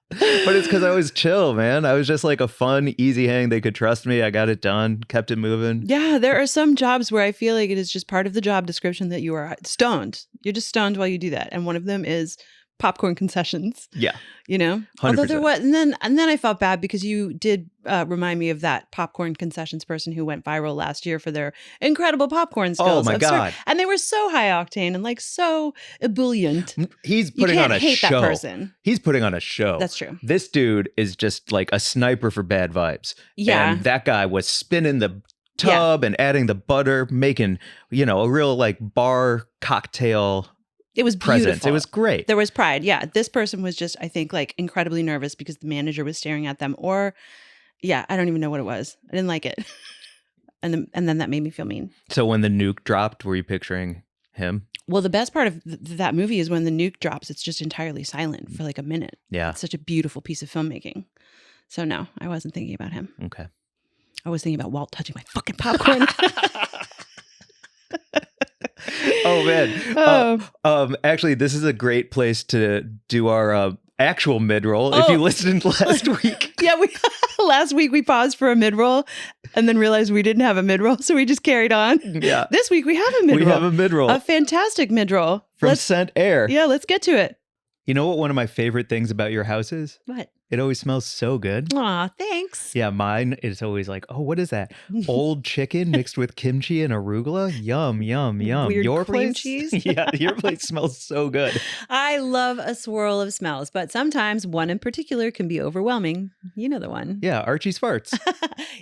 But it's because I was chill, man. I was just like a fun, easy hang. They could trust me. I got it done, kept it moving. Yeah, there are some jobs where I feel like it is just part of the job description that you are stoned. You're just stoned while you do that. And one of them is popcorn concessions. Yeah. You know? 100%. Although there was, and then I felt bad because you did remind me of that popcorn concessions person who went viral last year for their incredible popcorn skills. Oh my God. And they were so high octane and like so ebullient. He's putting on a show. That person. He's putting on a show. That's true. This dude is just like a sniper for bad vibes. Yeah. And that guy was spinning the tub and adding the butter, making, you know, a real like bar cocktail. It was presence. beautiful. It was great. There was pride. Yeah. This person was just, I think, like incredibly nervous because the manager was staring at them. Or, yeah, I don't even know what it was. I didn't like it. And then that made me feel mean. So when the nuke dropped, were you picturing him? Well, the best part of that movie is when the nuke drops, it's just entirely silent for like a minute. Yeah. It's such a beautiful piece of filmmaking. So no, I wasn't thinking about him. Okay. I was thinking about Walt touching my fucking popcorn. Oh man. Actually, this is a great place to do our actual mid-roll. If you listened last week. Yeah, last week we paused for a mid-roll and then realized we didn't have a mid-roll, so we just carried on. Yeah. This week we have a mid-roll. We have a mid-roll. A fantastic mid-roll. From Scent Air. Yeah, let's get to it. You know what one of my favorite things about your house is? What? It always smells so good. Aw, thanks. Yeah, mine is always like, oh, what is that? Old chicken mixed with kimchi and arugula? Yum, yum, yum. Weird your cream place? cheese? Yeah, your place smells so good. I love a swirl of smells, but sometimes one in particular can be overwhelming. You know the one. Yeah, Archie's farts.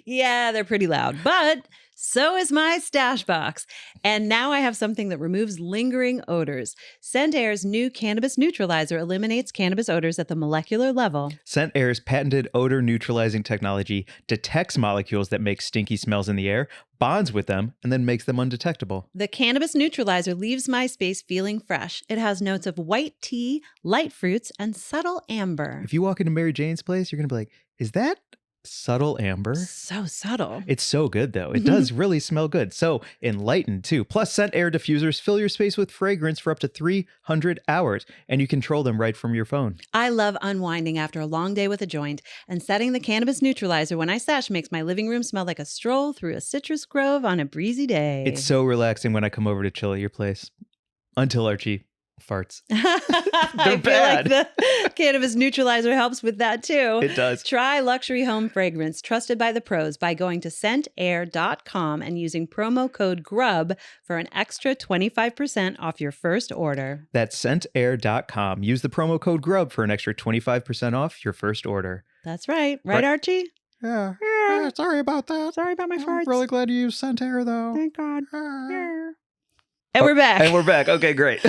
Yeah, they're pretty loud, but so is my stash box. And now I have something that removes lingering odors. Scent Air's new cannabis neutralizer eliminates cannabis odors at the molecular level. Scent Air's patented odor neutralizing technology detects molecules that make stinky smells in the air, bonds with them, and then makes them undetectable. The cannabis neutralizer leaves my space feeling fresh. It has notes of white tea, light fruits, and subtle amber. If you walk into Mary Jane's place, you're going to be like, is that subtle amber? So subtle. It's so good, though. It does really smell good. So enlightened, too. Plus, Scent Air diffusers fill your space with fragrance for up to 300 hours, and you control them right from your phone. I love unwinding after a long day with a joint, and setting the cannabis neutralizer when I stash makes my living room smell like a stroll through a citrus grove on a breezy day. It's so relaxing when I come over to chill at your place. Until Archie farts. I feel bad. like the cannabis neutralizer helps with that too. It does. Try luxury home fragrance trusted by the pros by going to scentair.com and using promo code GRUB for an extra 25% off your first order. That's scentair.com. Use the promo code GRUB for an extra 25% off your first order. That's right. Right, Archie? Yeah. Sorry about that. Sorry about my farts. I'm really glad you used Scent Air, though. Thank God. Yeah. And we're back. And we're back. Okay, great.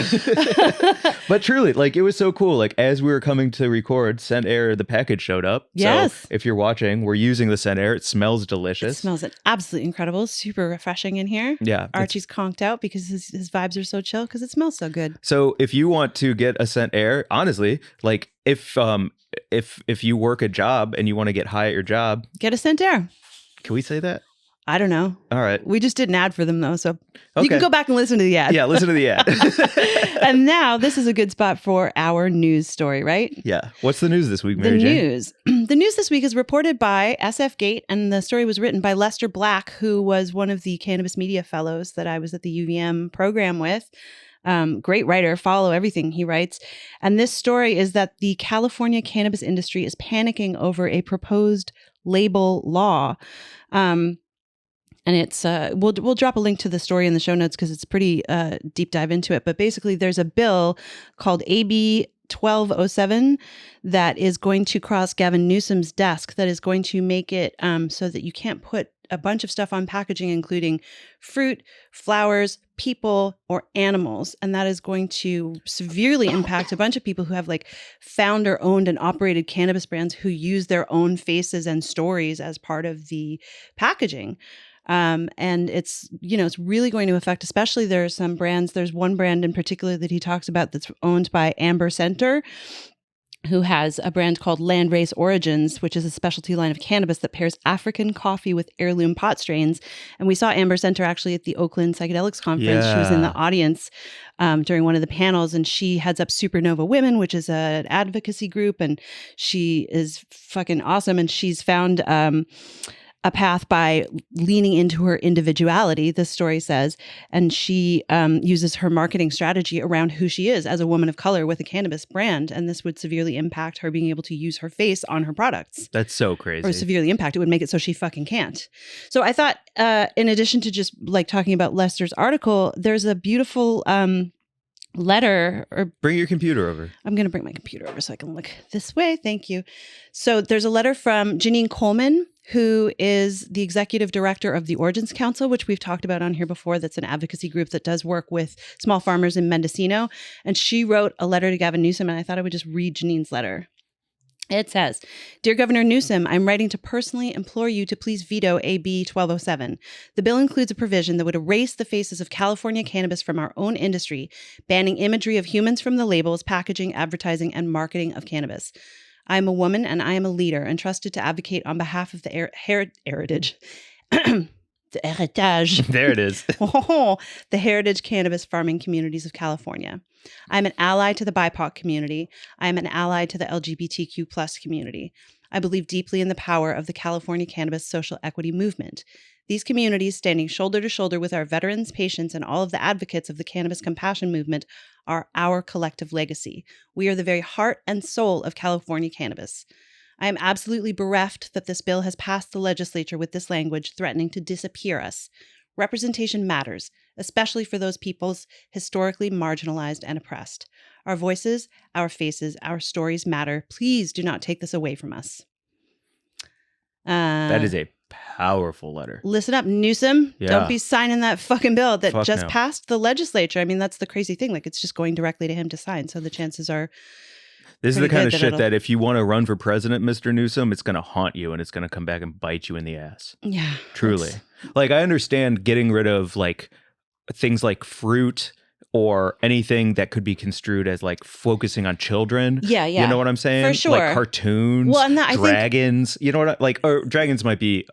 But truly, like, it was so cool. Like, as we were coming to record, Scent Air, the package showed up. Yes. So if you're watching, we're using the Scent Air. It smells delicious. It smells absolutely incredible. Super refreshing in here. Yeah. Archie's conked out because his vibes are so chill because it smells so good. So if you want to get a Scent Air, honestly, like, if you work a job and you want to get high at your job, get a Scent Air. Can we say that? I don't know. All right. We just did an ad for them, though, so you can go back and listen to the ad. Yeah, listen to the ad. And now this is a good spot for our news story, right? Yeah. What's the news this week, Mary Jane? The news this week is reported by SFGate, and the story was written by Lester Black, who was one of the Cannabis Media Fellows that I was at the UVM program with. Great writer, follow everything he writes. And this story is that the California cannabis industry is panicking over a proposed label law. And it's we'll drop a link to the story in the show notes because it's pretty deep dive into it. But basically, there's a bill called AB 1207 that is going to cross Gavin Newsom's desk that is going to make it so that you can't put a bunch of stuff on packaging, including fruit, flowers, people, or animals. And that is going to severely impact a bunch of people who have like founder owned and operated cannabis brands who use their own faces and stories as part of the packaging. And it's really going to affect, especially there are some brands. There's one brand in particular that he talks about that's owned by Amber Center, who has a brand called Landrace Origins, which is a specialty line of cannabis that pairs African coffee with heirloom pot strains. And we saw Amber Center actually at the Oakland Psychedelics Conference. Yeah. She was in the audience during one of the panels, and she heads up Supernova Women, which is an advocacy group, and she is fucking awesome. And she's found a path by leaning into her individuality, this story says, and she uses her marketing strategy around who she is as a woman of color with a cannabis brand, and this would severely impact her being able to use her face on her products. That's so crazy. Or severely impact. It would make it so she fucking can't. So I thought, in addition to just like talking about Lester's article, there's a beautiful letter. Or bring your computer over. I'm going to bring my computer over so I can look this way. Thank you. So there's a letter from Janine Coleman, who is the executive director of the Origins Council, which we've talked about on here before. That's an advocacy group that does work with small farmers in Mendocino. And she wrote a letter to Gavin Newsom, and I thought I would just read Janine's letter. It says, "Dear Governor Newsom, I'm writing to personally implore you to please veto AB 1207. The bill includes a provision that would erase the faces of California cannabis from our own industry, banning imagery of humans from the labels, packaging, advertising, and marketing of cannabis. I am a woman and I am a leader entrusted to advocate on behalf of the heritage. The heritage. There it is. The heritage cannabis farming communities of California. I'm an ally to the BIPOC community. I am an ally to the LGBTQ plus community. I believe deeply in the power of the California cannabis social equity movement. These communities, standing shoulder to shoulder with our veterans, patients, and all of the advocates of the cannabis compassion movement, are our collective legacy. We are the very heart and soul of California cannabis. I am absolutely bereft that this bill has passed the legislature with this language threatening to disappear us. Representation matters, especially for those peoples historically marginalized and oppressed. Our voices, our faces, our stories matter. Please do not take this away from us. That is a powerful letter. Listen up, Newsom. Yeah. Don't be signing that fucking bill that Fuck just no. passed the legislature. I mean, that's the crazy thing. Like, it's just going directly to him to sign. So the chances are... This is the kind of shit it'll... that if you want to run for president, Mr. Newsom, it's going to haunt you and it's going to come back and bite you in the ass. Yeah. Truly. Like, I understand getting rid of like things like fruit or anything that could be construed as like focusing on children. Yeah, yeah. You know what I'm saying? For sure. Like cartoons, well, and that, dragons. You know what or dragons might be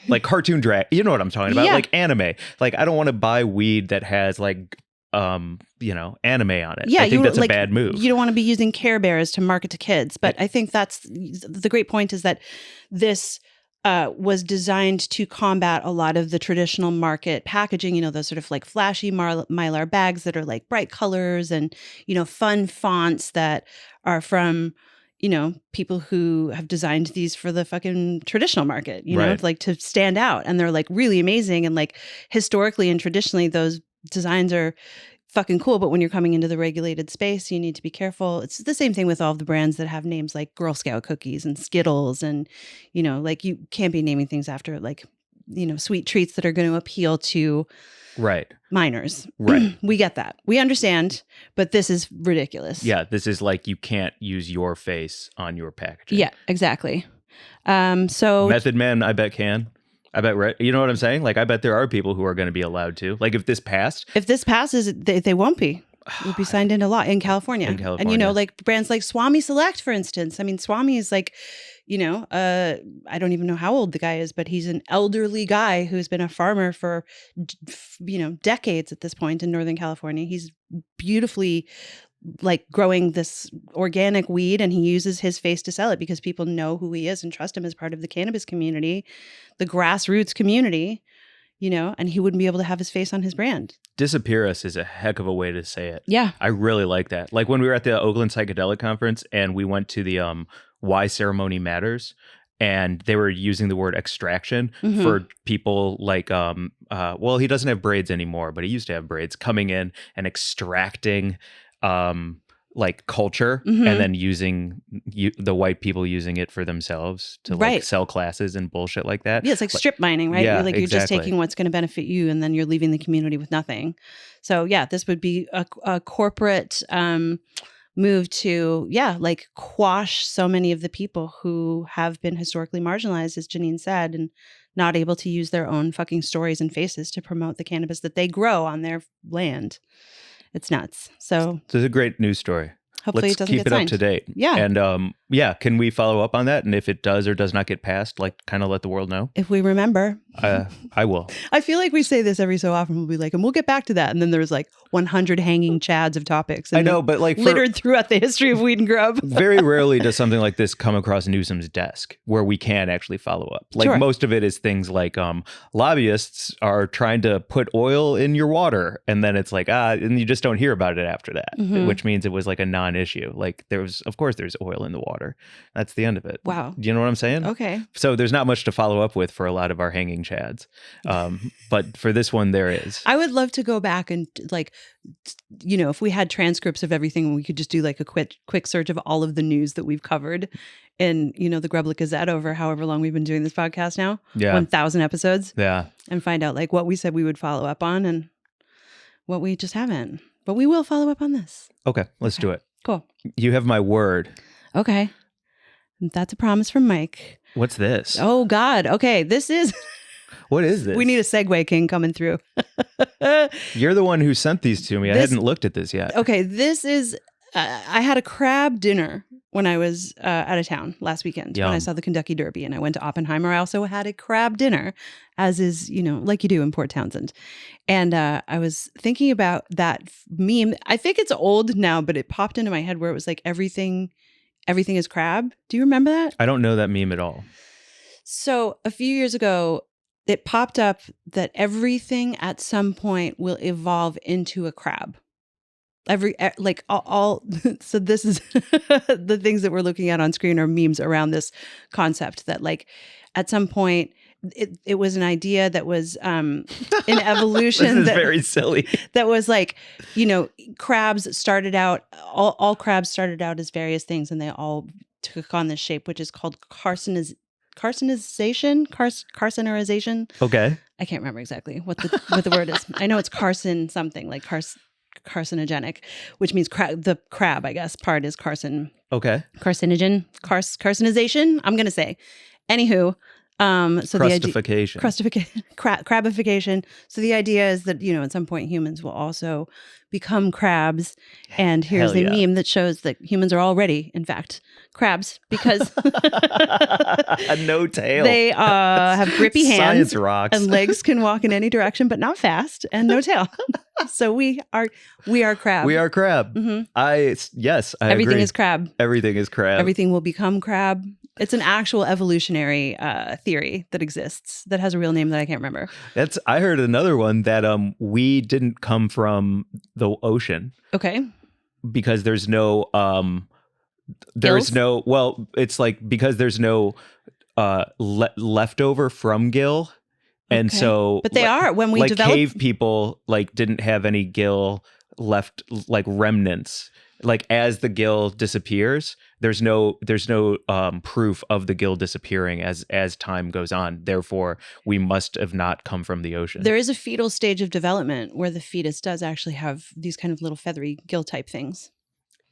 like cartoon you know what I'm talking about? Yeah. Like anime. Like I don't want to buy weed that has like anime on it. Yeah, I think that's a bad move. You don't want to be using Care Bears to market to kids. But I think that's the great point is that this was designed to combat a lot of the traditional market packaging, you know, those sort of like flashy Mylar bags that are like bright colors and, you know, fun fonts that are from, you know, people who have designed these for the fucking traditional market, you know, like to stand out. And they're like really amazing. And like historically and traditionally, those designs are fucking cool, but when you're coming into the regulated space, you need to be careful. It's the same thing with all of the brands that have names like Girl Scout cookies and Skittles, and you know, like you can't be naming things after like, you know, sweet treats that are going to appeal to minors. Right. We get that. We understand, but this is ridiculous. Yeah, this is like you can't use your face on your packaging. Yeah, exactly. So Method Man, I bet can. I bet, you know what I'm saying? Like, I bet there are people who are going to be allowed to. Like, if this passes, they won't be. It would be signed into law in California. And, you know, like brands like Swami Select, for instance. I mean, Swami is like, you know, I don't even know how old the guy is, but he's an elderly guy who's been a farmer for, you know, decades at this point in Northern California. He's beautifully like growing this organic weed, and he uses his face to sell it because people know who he is and trust him as part of the cannabis community, the grassroots community, you know, and he wouldn't be able to have his face on his brand. Disappear us is a heck of a way to say it. Yeah. I really like that. Like when we were at the Oakland Psychedelic Conference and we went to the Why Ceremony Matters, and they were using the word extraction for people like, well, he doesn't have braids anymore, but he used to have braids, coming in and extracting like culture and then using the white people using it for themselves to like sell classes and bullshit like that. Yeah, it's like strip mining, right? Yeah, you're just taking what's going to benefit you and then you're leaving the community with nothing. So yeah, this would be a corporate move to, like quash so many of the people who have been historically marginalized, as Janine said, and not able to use their own fucking stories and faces to promote the cannabis that they grow on their land. It's nuts. So it's a great news story. Hopefully Let's it doesn't keep get it signed. up to date. Yeah. And can we follow up on that? And if it does or does not get passed, like kind of let the world know. If we remember. I will. I feel like we say this every so often. We'll be like, and we'll get back to that. And then there's like 100 hanging chads of topics. And I know, but like littered throughout the history of weed and grub. Very rarely does something like this come across Newsom's desk where we can actually follow up. Like most of it is things like lobbyists are trying to put oil in your water. And then it's like, and you just don't hear about it after that, which means it was like a non-issue. Like there's oil in the water. That's the end of it. Wow. Do you know what I'm saying? Okay. So there's not much to follow up with for a lot of our hanging chads. But for this one, there is. I would love to go back and like, you know, if we had transcripts of everything, we could just do like a quick search of all of the news that we've covered in, you know, the Grublik Gazette over however long we've been doing this podcast now. 1,000 episodes. Yeah. And find out like what we said we would follow up on and what we just haven't. But we will follow up on this. Okay, let's do it. Cool. You have my word. Okay. That's a promise from Mike. What's this? Oh, God. Okay, this is... What is this? We need a segue king coming through. You're the one who sent these to me. I hadn't looked at this yet. Okay, this is... I had a crab dinner when I was out of town last weekend when I Yum. saw the Kentucky Derby, and I went to Oppenheimer. I also had a crab dinner, as is, like you do in Port Townsend. And I was thinking about that meme. I think it's old now, but it popped into my head where it was like everything is crab. Do you remember that? I don't know that meme at all. So a few years ago, it popped up that everything at some point will evolve into a crab. All so this is the things that we're looking at on screen are memes around this concept that like at some point it was an idea that was in evolution. This is very silly. That was like, crabs started out, all crabs started out as various things, and they all took on this shape, which is called carcinization. Okay. I can't remember exactly what the word is. I know it's carcin something, like carcinogenic, which means the crab, I guess, part is carcinogen. Carcinization, I'm going to say. Anywho, so crustification. Crabification. So the idea is that, at some point humans will also become crabs. And here's a meme that shows that humans are already, in fact, crabs because no tail. They have grippy hands. Science rocks. And legs can walk in any direction, but not fast, and no tail. So we are crab. We are crab. Mm-hmm. I Everything agree. is crab. Everything is crab. Everything will become crab. It's an actual evolutionary theory that exists that has a real name that I can't remember. I heard another one that we didn't come from the ocean. Okay. Because there's no it's like because there's no leftover from gill. And so but they are when we develop cave people didn't have any gill left, like remnants. Like as the gill disappears, there's no proof of the gill disappearing as time goes on. Therefore, we must have not come from the ocean. There is a fetal stage of development where the fetus does actually have these kind of little feathery gill type things.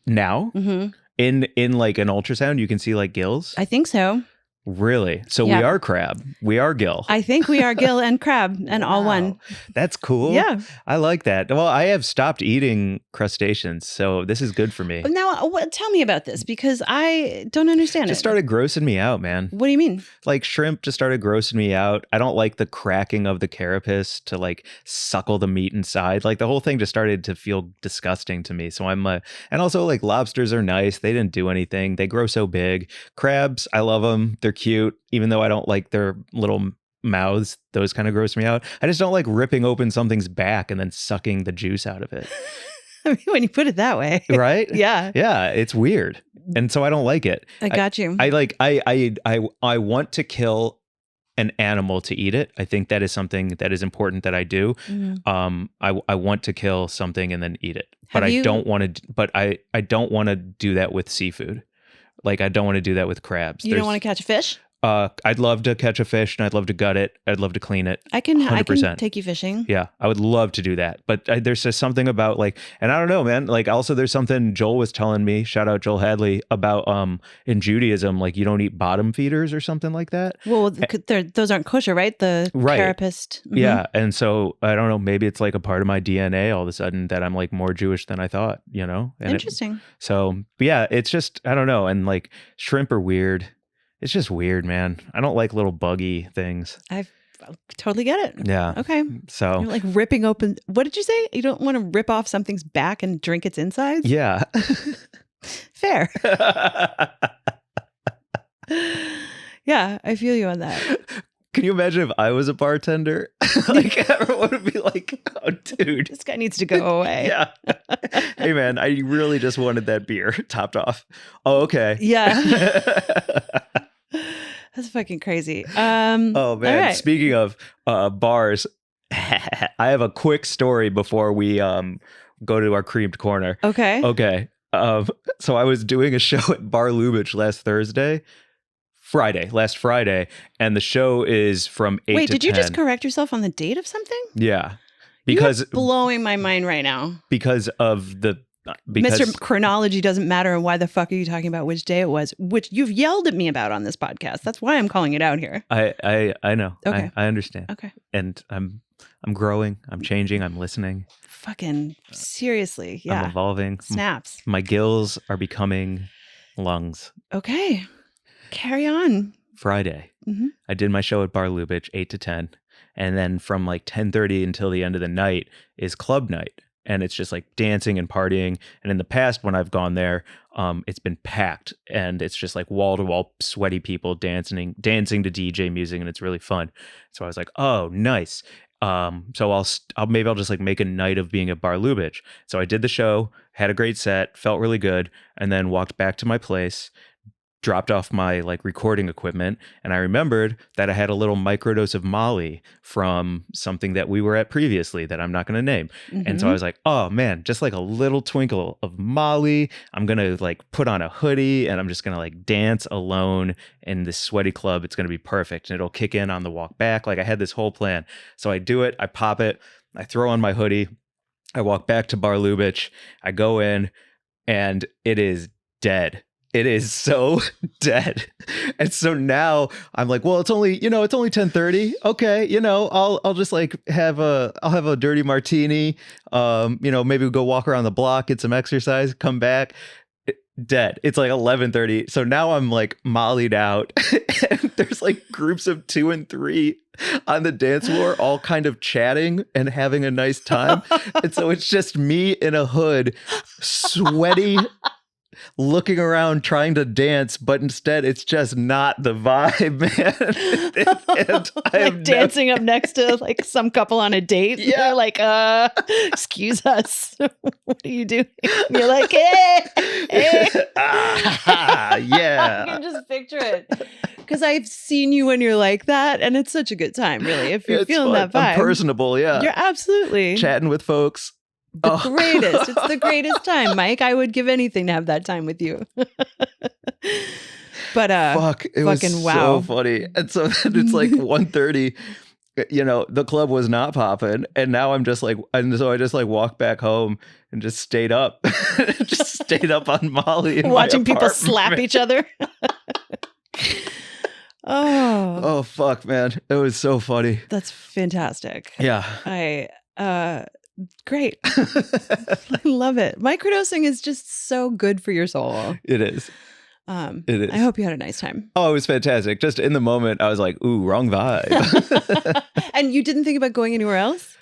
Now, mm-hmm. in like an ultrasound, you can see like gills. I think so. Really? So we are crab. We are gill. I think we are gill and crab and all one. That's cool. Yeah. I like that. Well, I have stopped eating crustaceans, so this is good for me. Now, tell me about this because I don't understand Just started grossing me out, man. What do you mean? Like shrimp just started grossing me out. I don't like the cracking of the carapace to like suckle the meat inside. Like the whole thing just started to feel disgusting to me. So and also like lobsters are nice. They didn't do anything. They grow so big. Crabs, I love them. They're cute, even though I don't like their little mouths. Those kind of gross me out. I just don't like ripping open something's back and then sucking the juice out of it. I mean, when you put it that way, right? Yeah, yeah, it's weird, and so I don't like it. I got you. I want to kill an animal to eat it. I think that is something that is important that I do. Mm-hmm. I want to kill something and then eat it, but I don't want to. But I don't want to do that with seafood. Like I don't want to do that with crabs. You don't want to catch a fish? I'd love to catch a fish and I'd love to gut it. I'd love to clean it. 100%. I can take you fishing. Yeah, I would love to do that. But there's just something about and I don't know, man. Like also there's something Joel was telling me, shout out Joel Hadley, about in Judaism, like you don't eat bottom feeders or something like that. Well, those aren't kosher, right? The carapace. Mm-hmm. Yeah. And so I don't know, maybe it's like a part of my DNA all of a sudden that I'm like more Jewish than I thought, And interesting. Yeah, it's just, I don't know. And like shrimp are weird. It's just weird, man. I don't like little buggy things. I totally get it. Yeah. Okay. So you're like ripping open. What did you say? You don't want to rip off something's back and drink its insides? Yeah. Fair. Yeah, I feel you on that. Can you imagine if I was a bartender? Like everyone would be like, "Oh, dude, this guy needs to go away." Yeah. Hey, man, I really just wanted that beer topped off. Oh, okay. Yeah. That's fucking crazy. Oh man! Right. Speaking of bars, I have a quick story before we go to our creamed corner. Okay. Okay. So I was doing a show at Bar Lubitsch last Friday, and the show is from 8 to 10. Wait, did you just correct yourself on the date of something? Yeah, because you're blowing my mind right now. Because Mr. Chronology doesn't matter, and why the fuck are you talking about which day it was, which you've yelled at me about on this podcast. That's why I'm calling it out here. I know. Okay. I understand. Okay. And I'm growing. I'm changing. I'm listening. Fucking seriously. Yeah. I'm evolving. Snaps. My gills are becoming lungs. Okay. Carry on. Friday. Mm-hmm. I did my show at Bar Lubitsch, 8 to 10. And then from like 10:30 until the end of the night is club night. And it's just like dancing and partying. And in the past, when I've gone there, it's been packed. And it's just like wall-to-wall sweaty people dancing to DJ music. And it's really fun. So I was like, oh, nice. So I'll just like make a night of being at Bar Lubitsch. So I did the show, had a great set, felt really good, and then walked back to my place, dropped off my like recording equipment, and I remembered that I had a little microdose of Molly from something that we were at previously that I'm not going to name. Mm-hmm. And so I was like, oh man, just like a little twinkle of Molly. I'm going to like put on a hoodie and I'm just going to like dance alone in this sweaty club. It's going to be perfect. And it'll kick in on the walk back. Like I had this whole plan. So I do it. I pop it. I throw on my hoodie. I walk back to Bar Lubitsch. I go in and it is dead. It is so dead. And so now I'm like, well, it's only 10:30. Okay. I'll just like have a dirty martini. Maybe we'll go walk around the block, get some exercise, come back. Dead. It's like 11:30. So now I'm like mollied out. And there's like groups of 2 and 3 on the dance floor, all kind of chatting and having a nice time. And so it's just me in a hood, sweaty, looking around trying to dance, but instead it's just not the vibe, man. And I like dancing up next to like some couple on a date. Yeah. They're like, excuse us. What are you doing? And you're like, hey. Yeah. I can just picture it. Because I've seen you when you're like that, and it's such a good time, really. If you're feeling fun. that vibe. I'm personable, yeah. You're absolutely chatting with folks. the greatest. It's the greatest time, Mike. I would give anything to have that time with you. But fuck, it was wow. so funny. And so then it's like 1:30. The club was not popping, and now I'm just like, and so I just like walked back home and just stayed up, just stayed up on Molly, in watching people apartment. slap each other. Oh fuck, man, it was so funny. That's fantastic. Yeah, great. I love it. Microdosing is just so good for your soul. It is. It is. I hope you had a nice time. Oh, it was fantastic. Just in the moment, I was like, ooh, wrong vibe. And you didn't think about going anywhere else?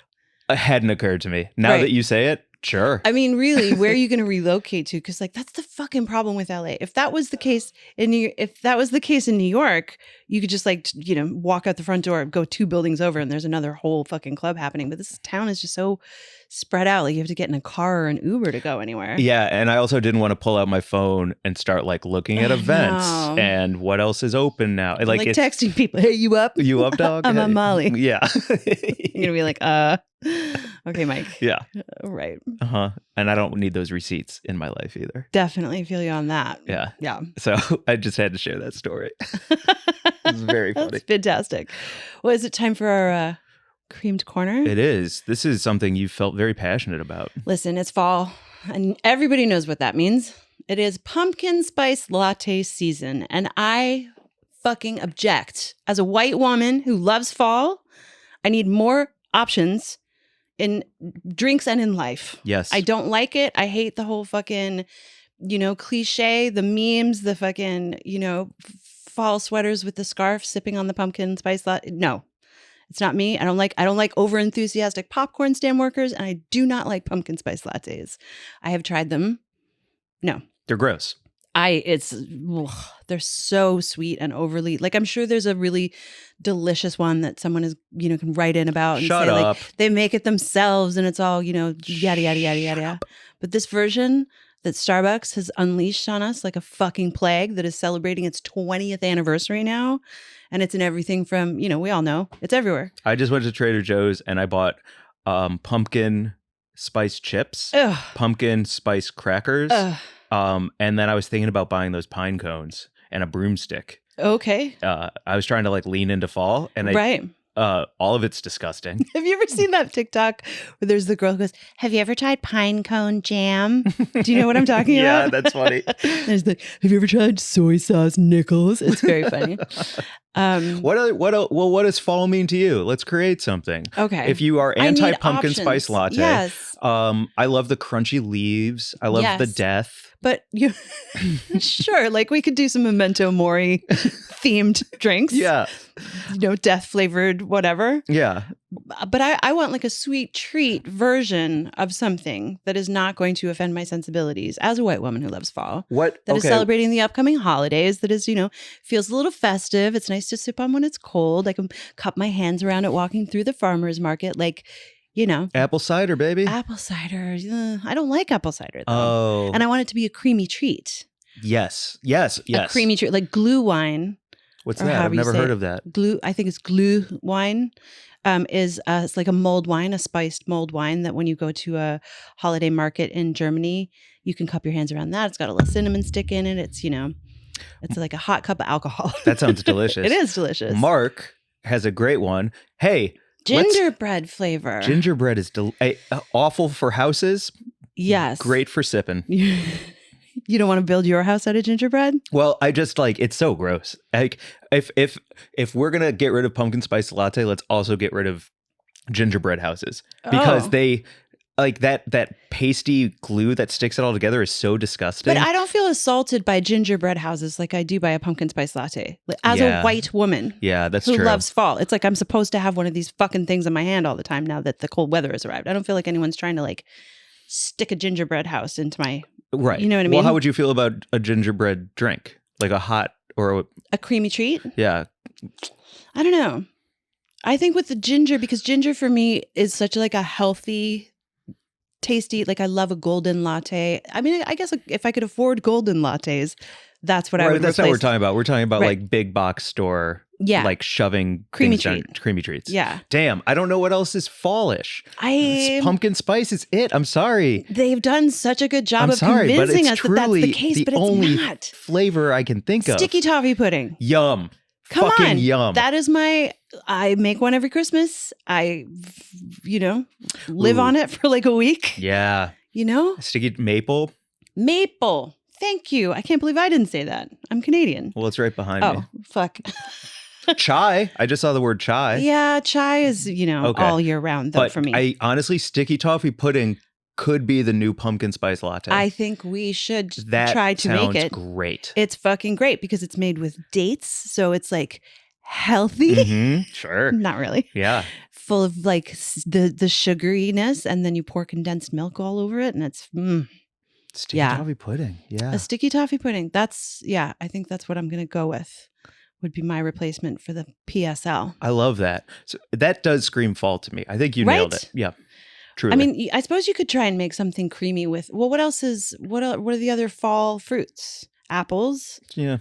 It hadn't occurred to me. Now that you say it, sure. I mean, really, where are you going to relocate to? Because like that's the fucking problem with LA. If that was the case in New York, you could just like walk out the front door, go 2 buildings over, and there's another whole fucking club happening. But this town is just so spread out. Like you have to get in a car or an Uber to go anywhere. Yeah, and I also didn't want to pull out my phone and start like looking at events and what else is open now. Like texting people, hey, you up? You up, dog? I'm on Molly. Yeah. You're gonna be like, okay, Mike. Yeah. Right. And I don't need those receipts in my life either. Definitely feel you on that. Yeah. Yeah. So I just had to share that story. It's very funny. That's fantastic. Well, is it time for our creamed corner? It is. This is something you felt very passionate about. Listen, it's fall, and everybody knows what that means. It is pumpkin spice latte season, and I fucking object. As a white woman who loves fall, I need more options in drinks and in life. Yes. I don't like it. I hate the whole fucking, cliche, the memes, the fucking, fall sweaters with the scarf sipping on the pumpkin spice latte. No. It's not me. I don't like overenthusiastic popcorn stand workers, and I do not like pumpkin spice lattes. I have tried them. No. They're gross. They're so sweet and overly, like, I'm sure there's a really delicious one that someone is, can write in about and Shut say up. like they make it themselves and it's all, yada, yada, yada, yada. But this version that Starbucks has unleashed on us like a fucking plague that is celebrating its 20th anniversary now. And it's in everything from, we all know it's everywhere. I just went to Trader Joe's and I bought pumpkin spice chips, pumpkin spice crackers. And then I was thinking about buying those pine cones and a broomstick. Okay. I was trying to like lean into fall and all of it's disgusting. Have you ever seen that TikTok where there's the girl who goes, have you ever tried pine cone jam? Do you know what I'm talking about? Yeah, that's funny. There's have you ever tried soy sauce nickels? It's very funny. What does fall mean to you? Let's create something. Okay. If you are anti pumpkin spice latte, yes. I love the crunchy leaves. I love the death. But you sure, like we could do some Memento Mori themed drinks. Yeah. Death flavored, whatever. Yeah. But I want like a sweet treat version of something that is not going to offend my sensibilities as a white woman who loves fall. That is celebrating the upcoming holidays. That is, feels a little festive. It's nice to sip on when it's cold. I can cup my hands around it walking through the farmer's market. Like, apple cider, baby. Apple cider. I don't like apple cider though. Oh. And I want it to be a creamy treat. Yes. A creamy treat, like glue wine. What's that? I've never heard of that. Glue. I think it's glue wine. It's like a mulled wine, a spiced mulled wine that when you go to a holiday market in Germany, you can cup your hands around that. It's got a little cinnamon stick in it. It's it's like a hot cup of alcohol. That sounds delicious. It is delicious. Mark has a great one. Hey. Gingerbread flavor. Gingerbread is awful for houses. Yes. Great for sipping. You don't want to build your house out of gingerbread? Well, I just it's so gross. Like if we're gonna get rid of pumpkin spice latte, let's also get rid of gingerbread houses because they like that pasty glue that sticks it all together is so disgusting. But I don't feel assaulted by gingerbread houses like I do by a pumpkin spice latte. As a white woman, that's who true. Loves fall. It's like I'm supposed to have one of these fucking things in my hand all the time now that the cold weather has arrived. I don't feel like anyone's trying to stick a gingerbread house into my. Right. You know what I mean? Well, how would you feel about a gingerbread drink? Like a hot or a creamy treat? Yeah. I don't know. I think with the ginger, because ginger for me is such like a healthy, tasty, I love a golden latte. I mean, I guess if I could afford golden lattes, that's what I would That's replace. not what we're talking about. We're talking about big box store. Yeah. Shoving creamy creamy treats. Yeah. Damn. I don't know what else is fallish. Pumpkin spice is it. I'm sorry. They've done such a good job of convincing us that that's the case, but it's only not. Flavor I can think of. Sticky toffee pudding. Yum. Come Fucking on. Yum. That is I make one every Christmas. I, live on it for a week. Yeah. Sticky maple. Maple. Thank you. I can't believe I didn't say that. I'm Canadian. Well, it's right behind me. Oh, fuck. Chai. I just saw the word chai. Yeah, chai is, all year round though for me. I honestly, sticky toffee pudding could be the new pumpkin spice latte. I think we should that try to make it. Great. It's fucking great because it's made with dates, so it's healthy. Mm-hmm. Sure. Not really. Yeah. Full of the sugariness, and then you pour condensed milk all over it, and it's sticky toffee pudding. Yeah. A sticky toffee pudding. I think that's what I'm gonna go with. Would be my replacement for the PSL. I love that. So that does scream fall to me. I think you nailed it. Yeah. Truly. I mean, I suppose you could try and make something creamy with, what else what are the other fall fruits? Apples? Yeah.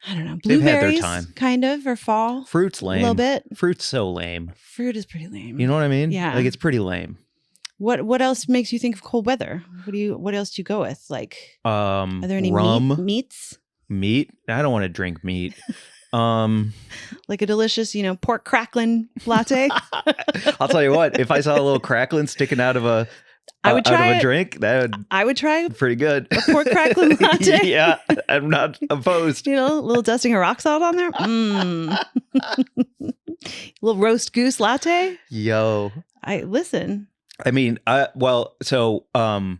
I don't know. Blueberries, they've had their time. Kind of, or fall. Fruit's lame. A little bit. Fruit's so lame. Fruit is pretty lame. You know what I mean? Yeah. It's pretty lame. What else makes you think of cold weather? What else do you go with? Are there any rum? Meats? Meat? I don't want to drink meat. Like a delicious, pork crackling latte. I'll tell you what, if I saw a little crackling sticking out of a drink, I would try pretty good. A pork crackling latte. Yeah, I'm not opposed. A little dusting of rock salt on there. Little roast goose latte. Yo. Listen. I mean, bone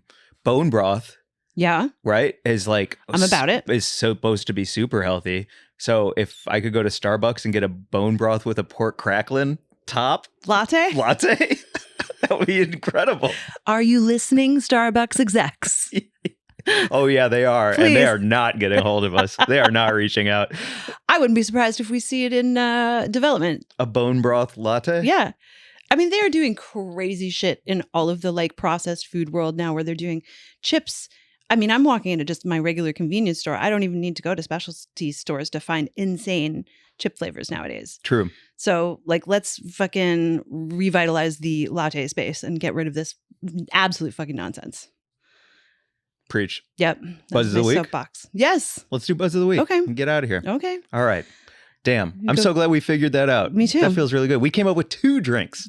broth. Yeah. Right? Is I'm about it. Is supposed to be super healthy. So if I could go to Starbucks and get a bone broth with a pork crackling top latte, that would be incredible. Are you listening, Starbucks execs? Oh yeah, they are. Please. And they are not getting a hold of us. They are not reaching out. I wouldn't be surprised if we see it in development. A bone broth latte? Yeah. I mean, they are doing crazy shit in all of the processed food world now where they're doing chips. I mean, I'm walking into just my regular convenience store. I don't even need to go to specialty stores to find insane chip flavors nowadays. True. So let's fucking revitalize the latte space and get rid of this absolute fucking nonsense. Preach. Yep. Buzz of the week? Soapbox. Yes. Let's do Buzz of the week. Okay. Get out of here. Okay. All right. Damn. I'm so glad we figured that out. Me too. That feels really good. We came up with 2 drinks.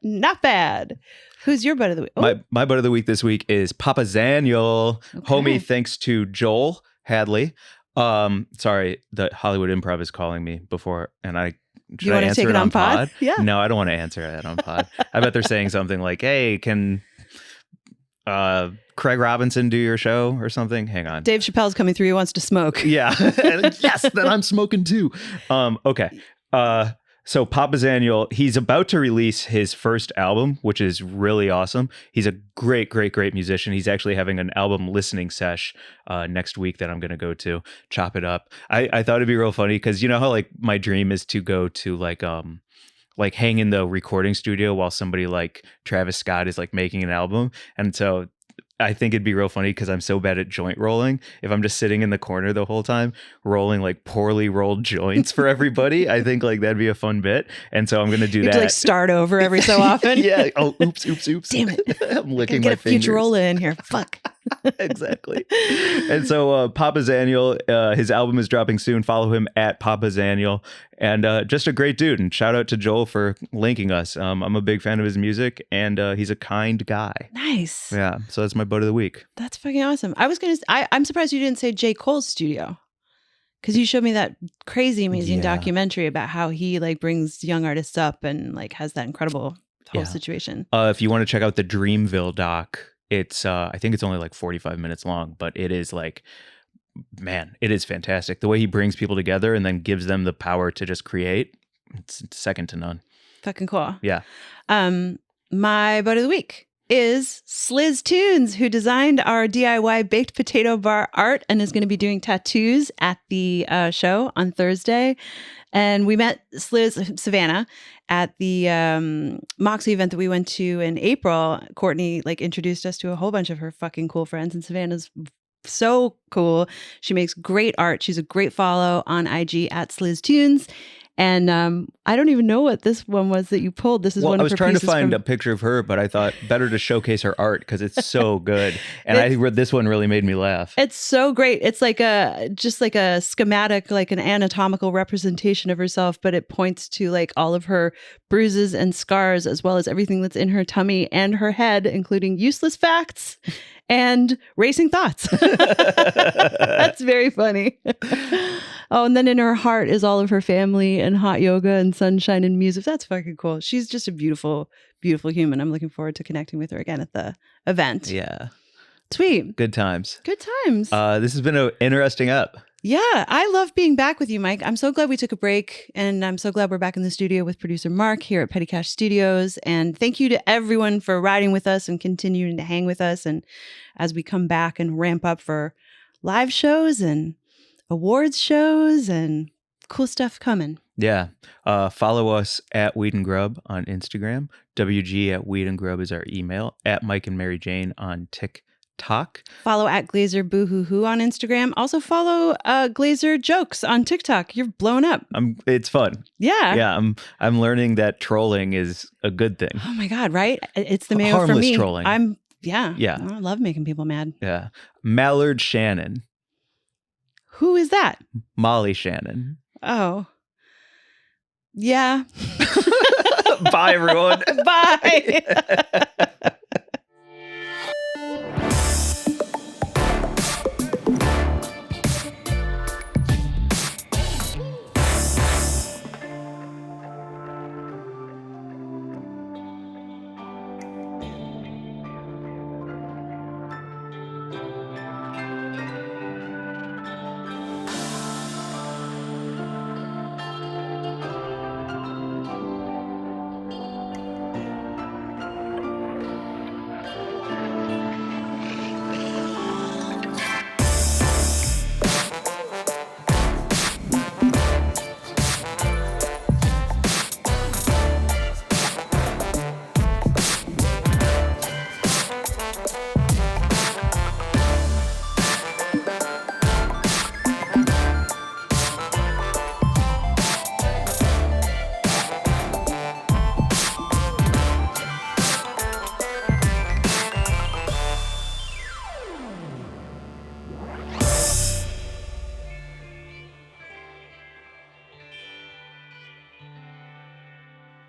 Not bad. Who's your butt of the week? Oh. My butt of the week this week is Papa Zaniel. Okay. Homie, thanks to Joel Hadley. Sorry, the Hollywood Improv is calling me before, and should I answer it on pod? Yeah. No, I don't want to answer it on pod. I bet they're saying something like, "Hey, can Craig Robinson do your show or something? Hang on. Dave Chappelle's coming through. He wants to smoke. Yeah. Yes, then I'm smoking too. Okay. So Papa Zaniel, he's about to release his first album, which is really awesome. He's a great musician. He's actually having an album listening sesh next week that I'm going to go to, chop it up. I thought it'd be real funny because you know how like my dream is to go to like hang in the recording studio while somebody like Travis Scott is like making an album. And so I think it'd be real funny because I'm so bad at joint rolling. If I'm just sitting in the corner the whole time rolling like poorly rolled joints for everybody, I think like that'd be a fun bit. And so I'm going to do that. To like start over every so often. Yeah. Oh, oops. Damn it. I'm licking my fingers. Get a fingers. Futurola in here. Fuck. Exactly. And so Papa Zaniel, his album is dropping soon. Follow him at Papa Zaniel. And just a great dude. And shout out to Joel for linking us. I'm a big fan of his music, and he's a kind guy. Nice. Yeah. So that's my butt of the week. That's fucking awesome. I'm surprised you didn't say J. Cole's studio. Because you showed me that crazy, amazing documentary about how he like brings young artists up and like has that incredible whole situation. If you want to check out the Dreamville doc, it's I think it's only like 45 minutes long, but it is like, man, it is fantastic. The way he brings people together and then gives them the power to just create, it's second to none. Fucking cool. Yeah. My butt of the week is Sliz Tunes, who designed our DIY baked potato bar art and is going to be doing tattoos at the show on Thursday. And we met Savannah at the Moxie event that we went to in April. Courtney like introduced us to a whole bunch of her fucking cool friends, and Savannah's so cool. She makes great art. She's a great follow on IG at Sliz Tunes. And I don't even know what this one was that you pulled. This is one of her pieces. I was trying to find a picture of her, but I thought better to showcase her art because it's so good. And I read this one really made me laugh. It's so great. It's like just like a schematic, like an anatomical representation of herself, but it points to like all of her bruises and scars, as well as everything that's in her tummy and her head, including useless facts and racing thoughts. That's very funny. Oh, and then in her heart is all of her family and hot yoga and sunshine and music. That's fucking cool. She's just a beautiful, beautiful human. I'm looking forward to connecting with her again at the event. Yeah. Sweet. Good times. Good times. This has been an interesting up. Yeah, I love being back with you, Mike. I'm so glad we took a break, and I'm so glad we're back in the studio with producer Mark here at Petty Cash Studios. And thank you to everyone for riding with us and continuing to hang with us. And as we come back and ramp up for live shows and awards shows and cool stuff coming. Yeah. Follow us at Weed and Grub on Instagram. WG at Weed and Grub is our email. At Mike and Mary Jane on TikTok. Follow at Glazer Boohoo on Instagram. Also follow Glazer Jokes on TikTok. You're blown up. It's fun. Yeah. Yeah. I'm learning that trolling is a good thing. Oh my God, right? It's the mayo Harmless for me. Trolling. Yeah. I love making people mad. Yeah. Mallard Shannon. Who is that? Molly Shannon. Oh. Yeah. Bye, everyone. Bye.